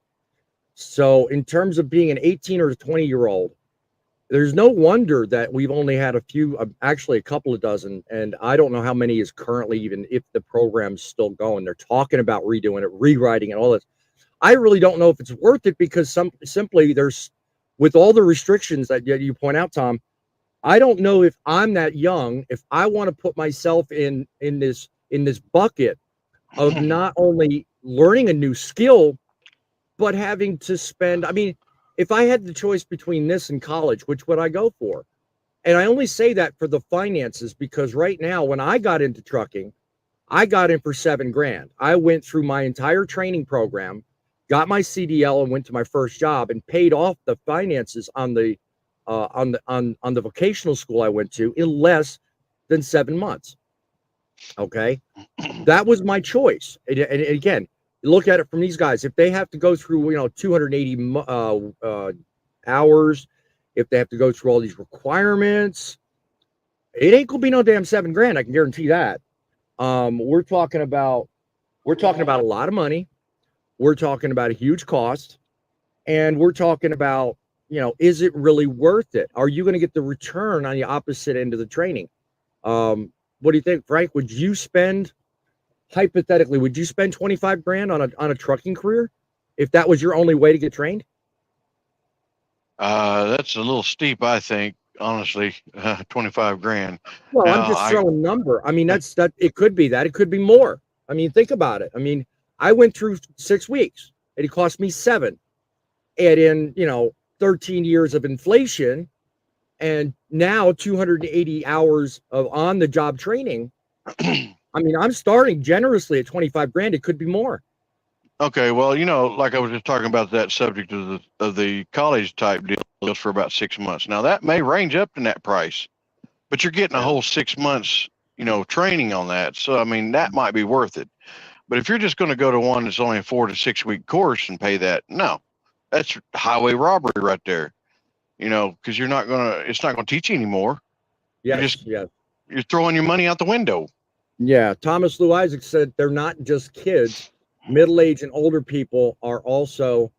So in terms of being an 18 or 20-year-old, there's no wonder that we've only had a few, actually a couple of dozen, and I don't know how many is currently, even if the program's still going. They're talking about redoing it, rewriting it, all this. I really don't know if it's worth it, because simply there's, with all the restrictions that you point out, Tom, I don't know if I'm that young, if I want to put myself in this bucket of not only learning a new skill, but having to spend, I mean, if I had the choice between this and college, which would I go for? And I only say that for the finances, because right now, when I got into trucking, I got in for $7,000. I went through my entire training program, got my CDL, and went to my first job and paid off the finances on the vocational school I went to in less than 7 months. Okay, that was my choice. And again, look at it from these guys. If they have to go through, 280 hours, if they have to go through all these requirements, it ain't gonna be no damn $7,000. I can guarantee that. We're talking about a lot of money. We're talking about a huge cost, and we're talking about, is it really worth it? Are you going to get the return on the opposite end of the training? What do you think, Frank? Would you spend, hypothetically, $25,000 on a trucking career if that was your only way to get trained? That's a little steep, I think, honestly. $25,000. Well, I'm just throwing a number. I mean, it could be that. It could be more. I mean, think about it. I mean, I went through 6 weeks, and it cost me 7. And in, 13 years of inflation, and now 280 hours of on-the-job training. I mean, I'm starting generously at $25,000. It could be more. Okay, well, like I was just talking about that subject of the college type deals for about 6 months. Now that may range up in that price, but you're getting a whole 6 months, training on that. So I mean, that might be worth it. But if you're just going to go to one that's only a 4 to 6 week course and pay that, no, that's highway robbery right there. Because it's not going to teach you anymore. Yes, you're throwing your money out the window. Yeah, Thomas Lou Isaac said they're not just kids. Middle-aged and older people are also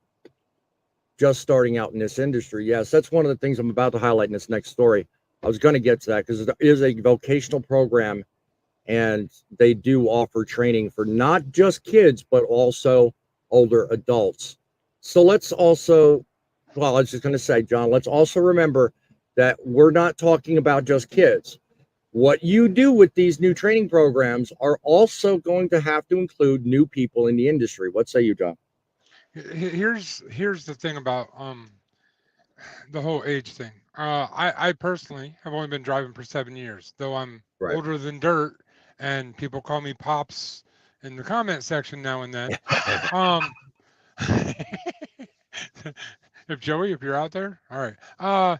just starting out in this industry. Yes, that's one of the things I'm about to highlight in this next story. I was going to get to that because there is a vocational program, and they do offer training for not just kids, but also older adults. So let's also, well, I was just going to say, John, let's also remember that we're not talking about just kids. What you do with these new training programs are also going to have to include new people in the industry. What say you, John? Here's the thing about the whole age thing. I personally have only been driving for 7 years, though I'm older than dirt, and people call me Pops in the comment section now and then. If you're out there, all right.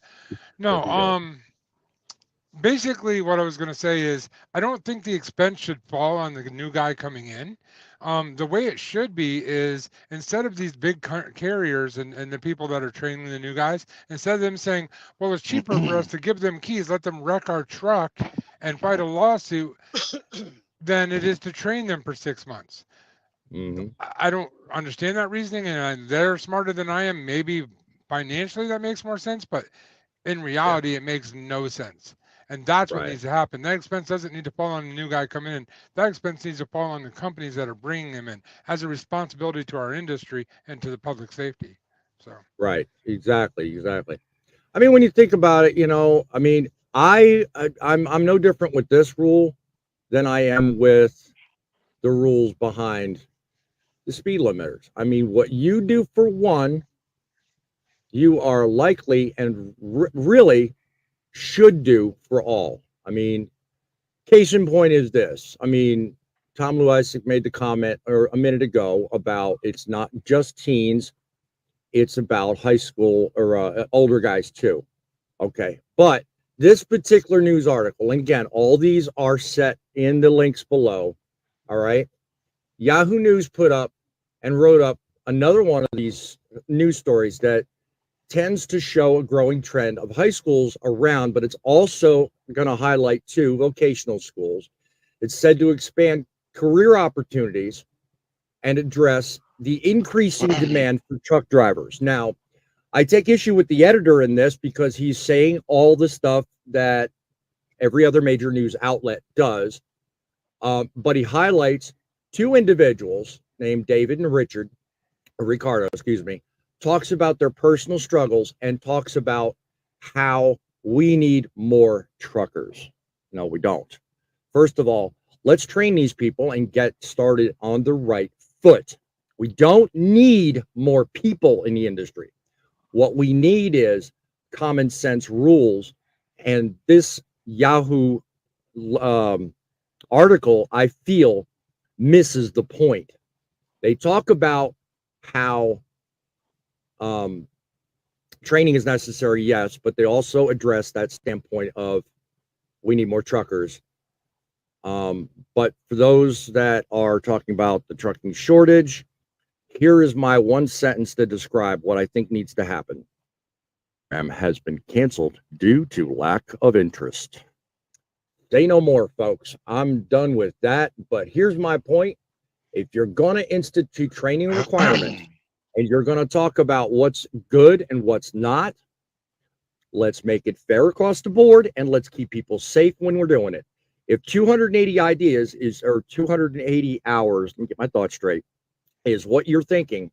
Basically what I was going to say is I don't think the expense should fall on the new guy coming in. The way it should be is, instead of these big carriers and the people that are training the new guys, instead of them saying, well, it's cheaper for us to give them keys, let them wreck our truck and fight a lawsuit than it is to train them for 6 months. Mm-hmm. I don't understand that reasoning, and they're smarter than I am. Maybe financially that makes more sense, but in reality, it makes no sense. And that's what needs to happen. That expense doesn't need to fall on the new guy coming in. That expense needs to fall on the companies that are bringing them in, as a responsibility to our industry and to the public safety. So right, exactly. I mean, when you think about it, I mean, I'm no different with this rule than I am with the rules behind the speed limiters. I mean, what you do for one, you are likely and really should do for all. I mean, case in point is this. I mean, Tom Lewisik made the comment or a minute ago about it's not just teens, it's about high school or older guys too. Okay, but this particular news article, and again, all these are set in the links below. All right, Yahoo News put up and wrote up another one of these news stories that tends to show a growing trend of high schools around, but it's also going to highlight two vocational schools. It's said to expand career opportunities and address the increasing demand for truck drivers. Now, I take issue with the editor in this because he's saying all the stuff that every other major news outlet does, but he highlights two individuals named David and Ricardo, talks about their personal struggles and talks about how we need more truckers. No, we don't. First of all, let's train these people and get started on the right foot. We don't need more people in the industry. What we need is common sense rules. And this Yahoo article, I feel, misses the point. They talk about how training is necessary, yes, but they also address that standpoint of we need more truckers. But for those that are talking about the trucking shortage, here is my one sentence to describe what I think needs to happen. Has been canceled due to lack of interest. Say no more, folks. I'm done with that. But here's my point. If you're going to institute training requirements and you're going to talk about what's good and what's not, let's make it fair across the board and let's keep people safe when we're doing it. If 280 ideas or 280 hours, let me get my thoughts straight, is what you're thinking,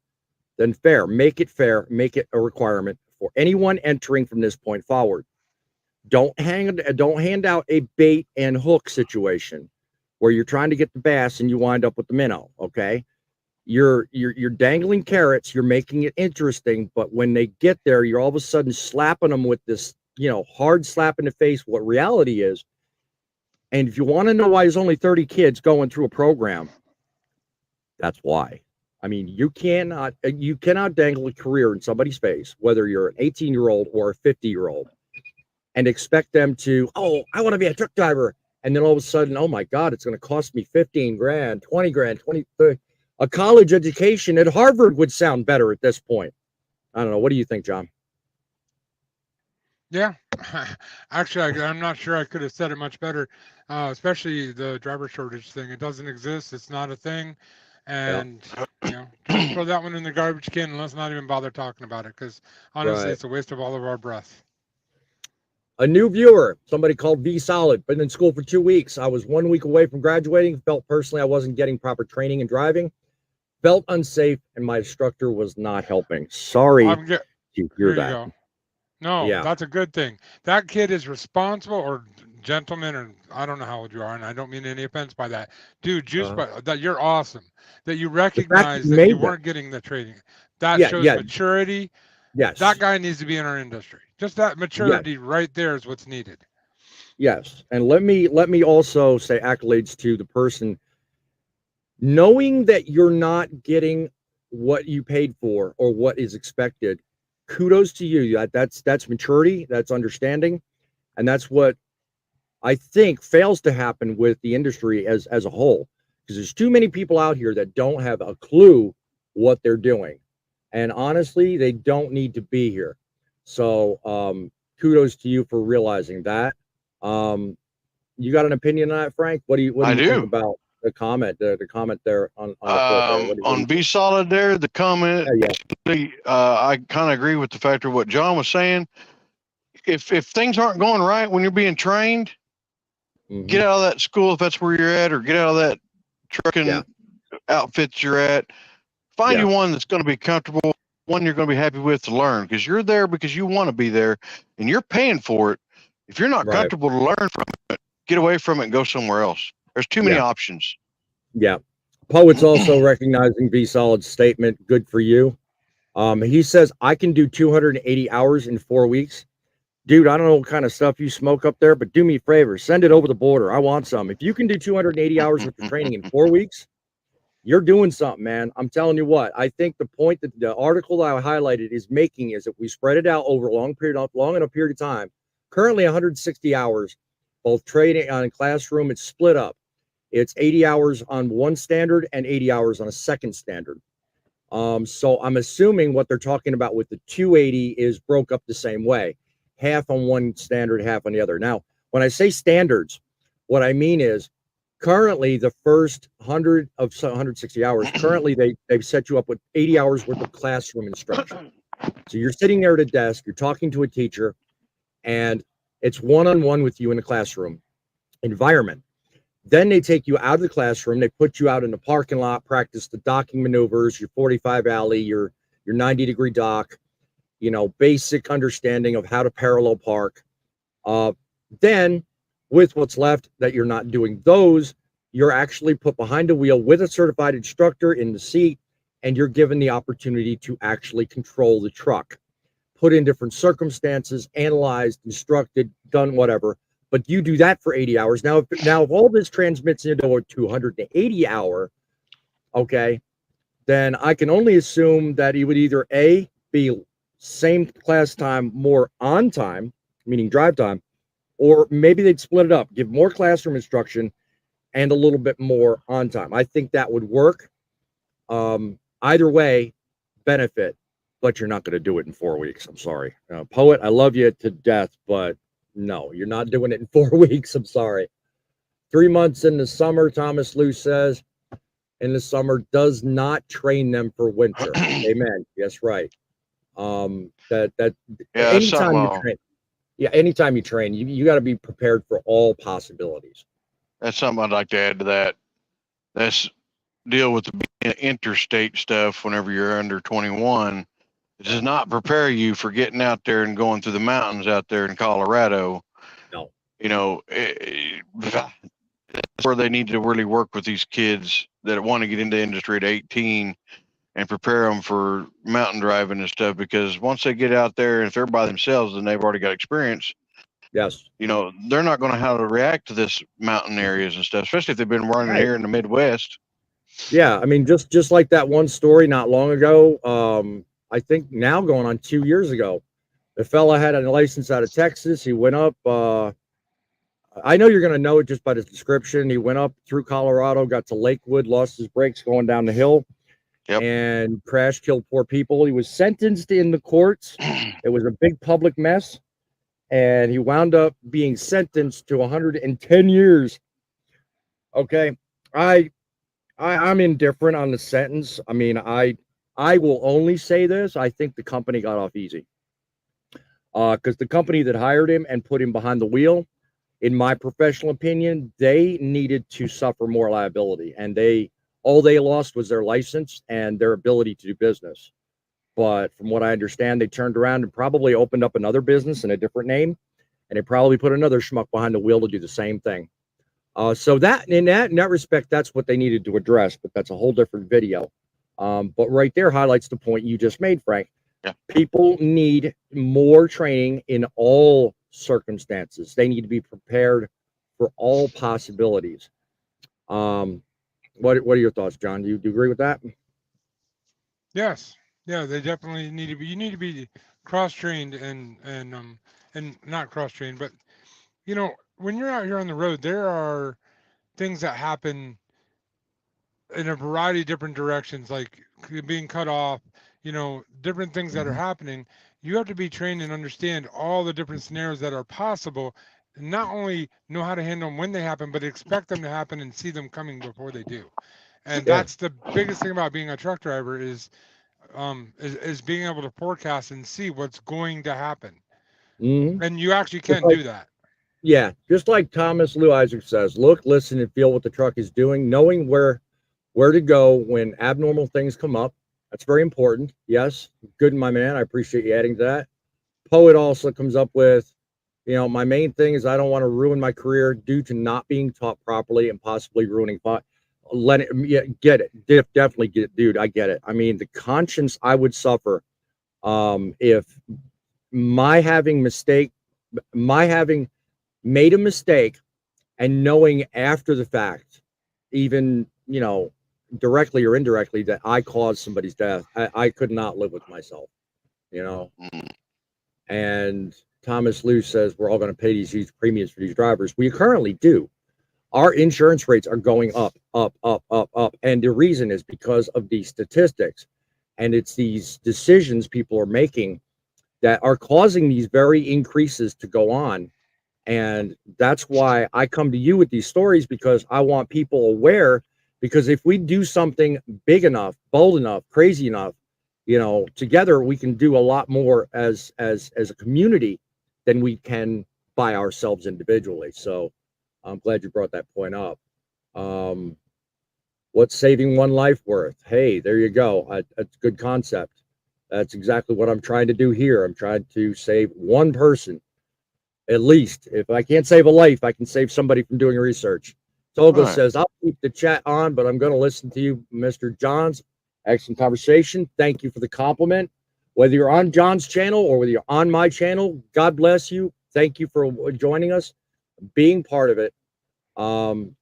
then fair, make it a requirement for anyone entering from this point forward. Don't hand out a bait and hook situation where you're trying to get the bass and you wind up with the minnow. Okay, you're dangling carrots, you're making it interesting, but when they get there, you're all of a sudden slapping them with this, hard slap in the face. What reality is, and if you want to know why there's only 30 kids going through a program, that's why. I mean, you cannot dangle a career in somebody's face, whether you're an 18-year-old or a 50-year-old, and expect them to, oh, I want to be a truck driver. And then all of a sudden, oh my God, it's going to cost me 15 grand, 20 grand, 20, 30. A college education at Harvard would sound better at this point. I don't know. What do you think, John? Yeah, actually, I'm not sure I could have said it much better, especially the driver shortage thing. It doesn't exist. It's not a thing. And, just throw that one in the garbage can and let's not even bother talking about it because honestly, It's a waste of all of our breath. A new viewer, somebody called V Solid, been in school for 2 weeks. I was 1 week away from graduating, felt personally I wasn't getting proper training and driving, felt unsafe, and my instructor was not helping. Sorry to hear that. Go. No, That's a good thing. That kid is responsible, or gentleman, or I don't know how old you are, and I don't mean any offense by that. Dude, that you're awesome. That you recognize that you weren't getting the training. That shows maturity. Yes. That guy needs to be in our industry. Just that maturity right there is what's needed. Yes. And let me also say accolades to the person knowing that you're not getting what you paid for or what is expected. Kudos to you. That's maturity, that's understanding, and that's what I think fails to happen with the industry as a whole, because there's too many people out here that don't have a clue what they're doing. And honestly, they don't need to be here. So kudos to you for realizing that. You got an opinion on that, Frank? What do you think about the comment there on B Solid there? The comment, I kind of agree with the factor of what John was saying. If things aren't going right when you're being trained, get out of that school if that's where you're at, or get out of that trucking outfit you're at. Find you one that's going to be comfortable, one you're going to be happy with to learn, because you're there because you want to be there and you're paying for it. If you're not comfortable to learn from it, get away from it and go somewhere else. There's too many options. Yeah. Poet's also recognizing V Solid's statement. Good for you. He says, I can do 280 hours in 4 weeks. dude, I don't know what kind of stuff you smoke up there, but do me a favor, send it over the border. I want some. If you can do 280 hours worth of training in 4 weeks, you're doing something, man. I'm telling you what, I think the point that the article that I highlighted is making is if we spread it out over a long enough period of time, currently 160 hours, both training on classroom, it's split up. It's 80 hours on one standard and 80 hours on a second standard. So I'm assuming what they're talking about with the 280 is broke up the same way, half on one standard, half on the other. Now, when I say standards, what I mean is currently the first 160 hours, currently they've set you up with 80 hours worth of classroom instruction. So you're sitting there at a desk, you're talking to a teacher, and it's one-on-one with you in the classroom environment. Then they take you out of the classroom, they put you out in the parking lot, practice the docking maneuvers, your 45 alley, your 90-degree dock, basic understanding of how to parallel park. Then with what's left that you're not doing those, you're actually put behind a wheel with a certified instructor in the seat, and you're given the opportunity to actually control the truck, put in different circumstances, analyzed, instructed, done whatever. But you do that for 80 hours. Now, if all this transmits into a 280 hour, okay, then I can only assume that he would either A, be same class time, more on time, meaning drive time, or maybe they'd split it up, give more classroom instruction and a little bit more on time. I think that would work. Either way, benefit, but you're not going to do it in 4 weeks. I'm sorry. Poet, I love you to death, but no, you're not doing it in 4 weeks. I'm sorry. 3 months in the summer, Thomas Lou says, in the summer does not train them for winter. Amen. Yes, right. Anytime you train. Yeah, anytime you train, you got to be prepared for all possibilities. That's something I'd like to add to that. That's deal with the interstate stuff whenever you're under 21. It does not prepare you for getting out there and going through the mountains out there in Colorado. No. That's where they need to really work with these kids that want to get into industry at 18 and prepare them for mountain driving and stuff, because once they get out there, if they're by themselves and they've already got experience, yes, they're not going to how to react to this mountain areas and stuff, especially if they've been running here in the Midwest. Yeah, I mean, just like that one story not long ago, I think now going on 2 years ago, the fella had a license out of Texas. He went up, I know you're going to know it just by the description. He went up through Colorado, got to Lakewood, lost his brakes going down the hill. Yep. And crash, killed 4 people. He was sentenced in the courts. It was a big public mess, and he wound up being sentenced to 110 years. Okay, I'm indifferent on the sentence. I mean, I will only say this: I think the company got off easy, because the company that hired him and put him behind the wheel, in my professional opinion, they needed to suffer more liability, and all they lost was their license and their ability to do business. But from what I understand, they turned around and probably opened up another business in a different name, and they probably put another schmuck behind the wheel to do the same thing. So that in that respect, that's what they needed to address, but that's a whole different video. But right there highlights the point you just made, Frank. Yeah. People need more training in all circumstances. They need to be prepared for all possibilities. What are your thoughts, John? Do you agree with that? Yes. Yeah, they definitely need to be. You need to be cross-trained and not cross-trained, but when you're out here on the road, there are things that happen in a variety of different directions, like being cut off, different things that are happening. You have to be trained and understand all the different scenarios that are possible, and not only know how to handle them when they happen, but expect them to happen and see them coming before they do. And that's the biggest thing about being a truck driver is being able to forecast and see what's going to happen. Mm-hmm. And you actually can do that. Yeah, just like Thomas Lou Isaac says, look, listen, and feel what the truck is doing, knowing where to go when abnormal things come up. That's very important. Yes, good, my man. I appreciate you adding to that. Poet also comes up with, my main thing is I don't want to ruin my career due to not being taught properly and possibly ruining thought. Get it. Definitely get it, dude. I get it. I mean, the conscience I would suffer if my having my having made a mistake and knowing after the fact, even, you know, directly or indirectly, that I caused somebody's death, I could not live with myself, you know. And Thomas Lou says we're all going to pay these huge premiums for these drivers. We currently do. Our insurance rates are going up. And the reason is because of these statistics. And it's these decisions people are making that are causing these very increases to go on. And that's why I come to you with these stories, because I want people aware, because if we do something big enough, bold enough, crazy enough, you know, together we can do a lot more as a community than we can by ourselves individually. So I'm glad you brought that point up. What's saving one life worth? Hey, there you go. That's a good concept. That's exactly what I'm trying to do here. I'm trying to save one person, at least. If I can't save a life, I can save somebody from doing research. Tolga says, I'll keep the chat on, but I'm going to listen to you, Mr. Johns. Excellent conversation. Thank you for the compliment. Whether you're on John's channel or whether you're on my channel, God bless you. Thank you for joining us, being part of it. Don't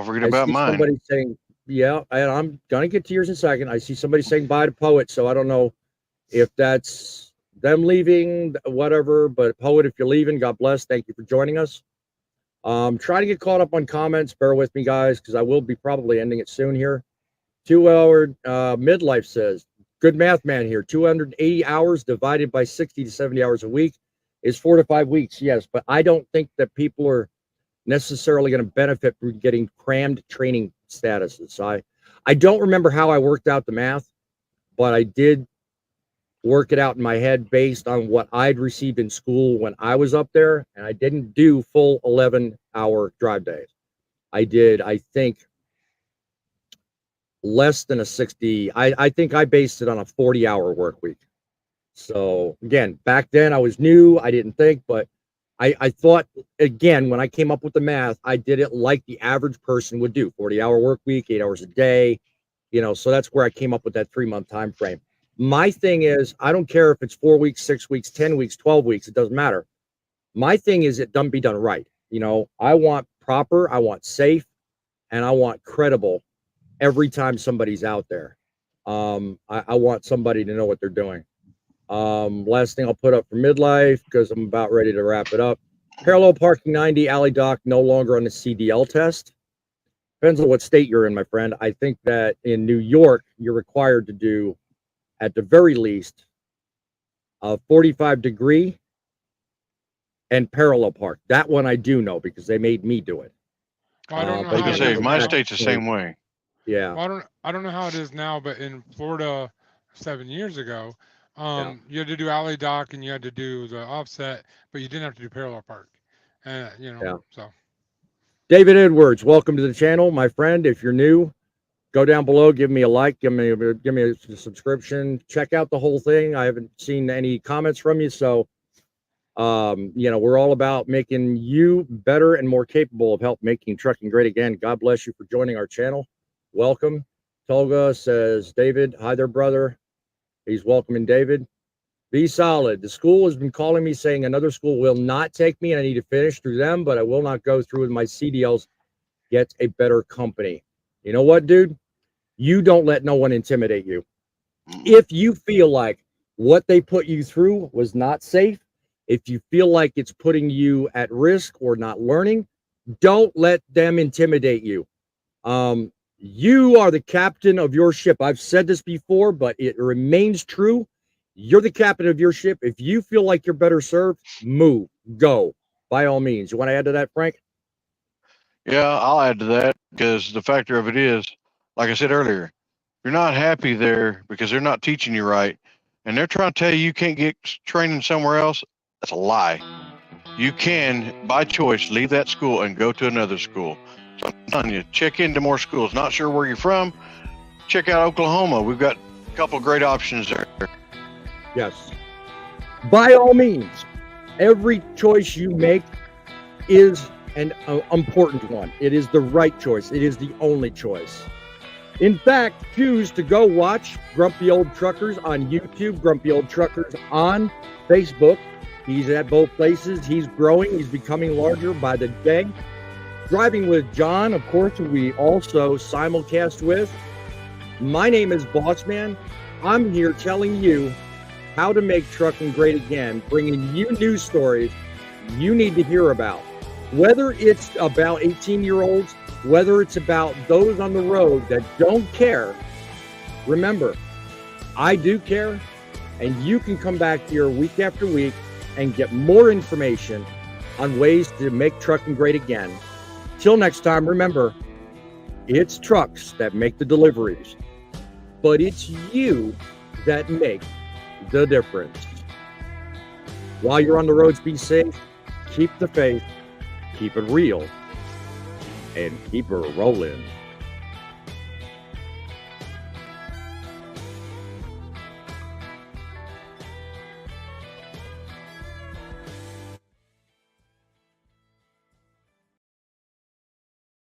forget about mine. Somebody saying, yeah, and I'm going to get to yours in a second. I see somebody saying bye to Poet, so I don't know if that's them leaving, whatever, but Poet, if you're leaving, God bless. Thank you for joining us. Try to get caught up on comments. Bear with me, guys, because I will be probably ending it soon here. 2 hour midlife says, good math man here. 280 hours divided by 60 to 70 hours a week is 4 to 5 weeks. Yes, but I don't think that people are necessarily going to benefit from getting crammed training statuses. I don't remember how I worked out the math, but I did work it out in my head based on what I'd received in school when I was up there, and I didn't do full 11-hour drive days. I did, I think, less than a 60. I think I based it on a 40-hour work week. So again, back then I was new, I didn't think, but I thought, again, when I came up with the math, I did it like the average person would do. 40-hour work week, 8 hours a day, you know, so that's where I came up with that 3-month time frame. My thing is, I don't care if it's 4 weeks, 6 weeks, 10 weeks, 12 weeks, it doesn't matter. My thing is it done be done right. You know, I want proper, I want safe, and I want credible every time somebody's out there. I want somebody to know what they're doing. Last thing I'll put up for midlife, because I'm about ready to wrap it up. Parallel parking 90, alley dock no longer on the CDL test. Depends on what state you're in, my friend. I think that in New York, you're required to do, at the very least, a 45-degree and parallel park. That one I do know because they made me do it. I don't know. I was gonna say my state's the same way. Yeah. Well, I don't know how it is now, but in Florida 7 years ago, you had to do alley dock and you had to do the offset, but you didn't have to do parallel park. And you know, so. David Edwards, welcome to the channel, my friend. If you're new, go down below, give me a like, give me a subscription, check out the whole thing. I haven't seen any comments from you, so you know, we're all about making you better and more capable of help making trucking great again. God bless you for joining our channel. Welcome. Tolga says, David, hi there, brother. He's welcoming David. Be solid. The school has been calling me saying another school will not take me and I need to finish through them, but I will not go through with my CDLs. Get a better company. You know what, dude? You don't let no one intimidate you. If you feel like what they put you through was not safe, if you feel like it's putting you at risk or not learning, don't let them intimidate you. You are the captain of your ship. I've said this before, but it remains true. You're the captain of your ship. If you feel like you're better served, move, go, by all means. You want to add to that, Frank? Yeah, I'll add to that, because the factor of it is, like I said earlier, you're not happy there because they're not teaching you right, and they're trying to tell you can't get training somewhere else. That's a lie. You can, by choice, leave that school and go to another school. So I'm telling you, check into more schools. Not sure where you're from? Check out Oklahoma. We've got a couple great options there. Yes. By all means, every choice you make is an important one. It is the right choice. It is the only choice. In fact, choose to go watch Grumpy Old Truckers on YouTube, Grumpy Old Truckers on Facebook. He's at both places. He's growing. He's becoming larger by the day. Driving with John, of course, who we also simulcast with. My name is Bossman. I'm here telling you how to make trucking great again, bringing you news stories you need to hear about. Whether it's about 18-year-olds, whether it's about those on the road that don't care, remember, I do care, and you can come back here week after week and get more information on ways to make trucking great again. Till next time, remember, it's trucks that make the deliveries, but it's you that make the difference. While you're on the roads, be safe, keep the faith, keep it real, and keep her rolling.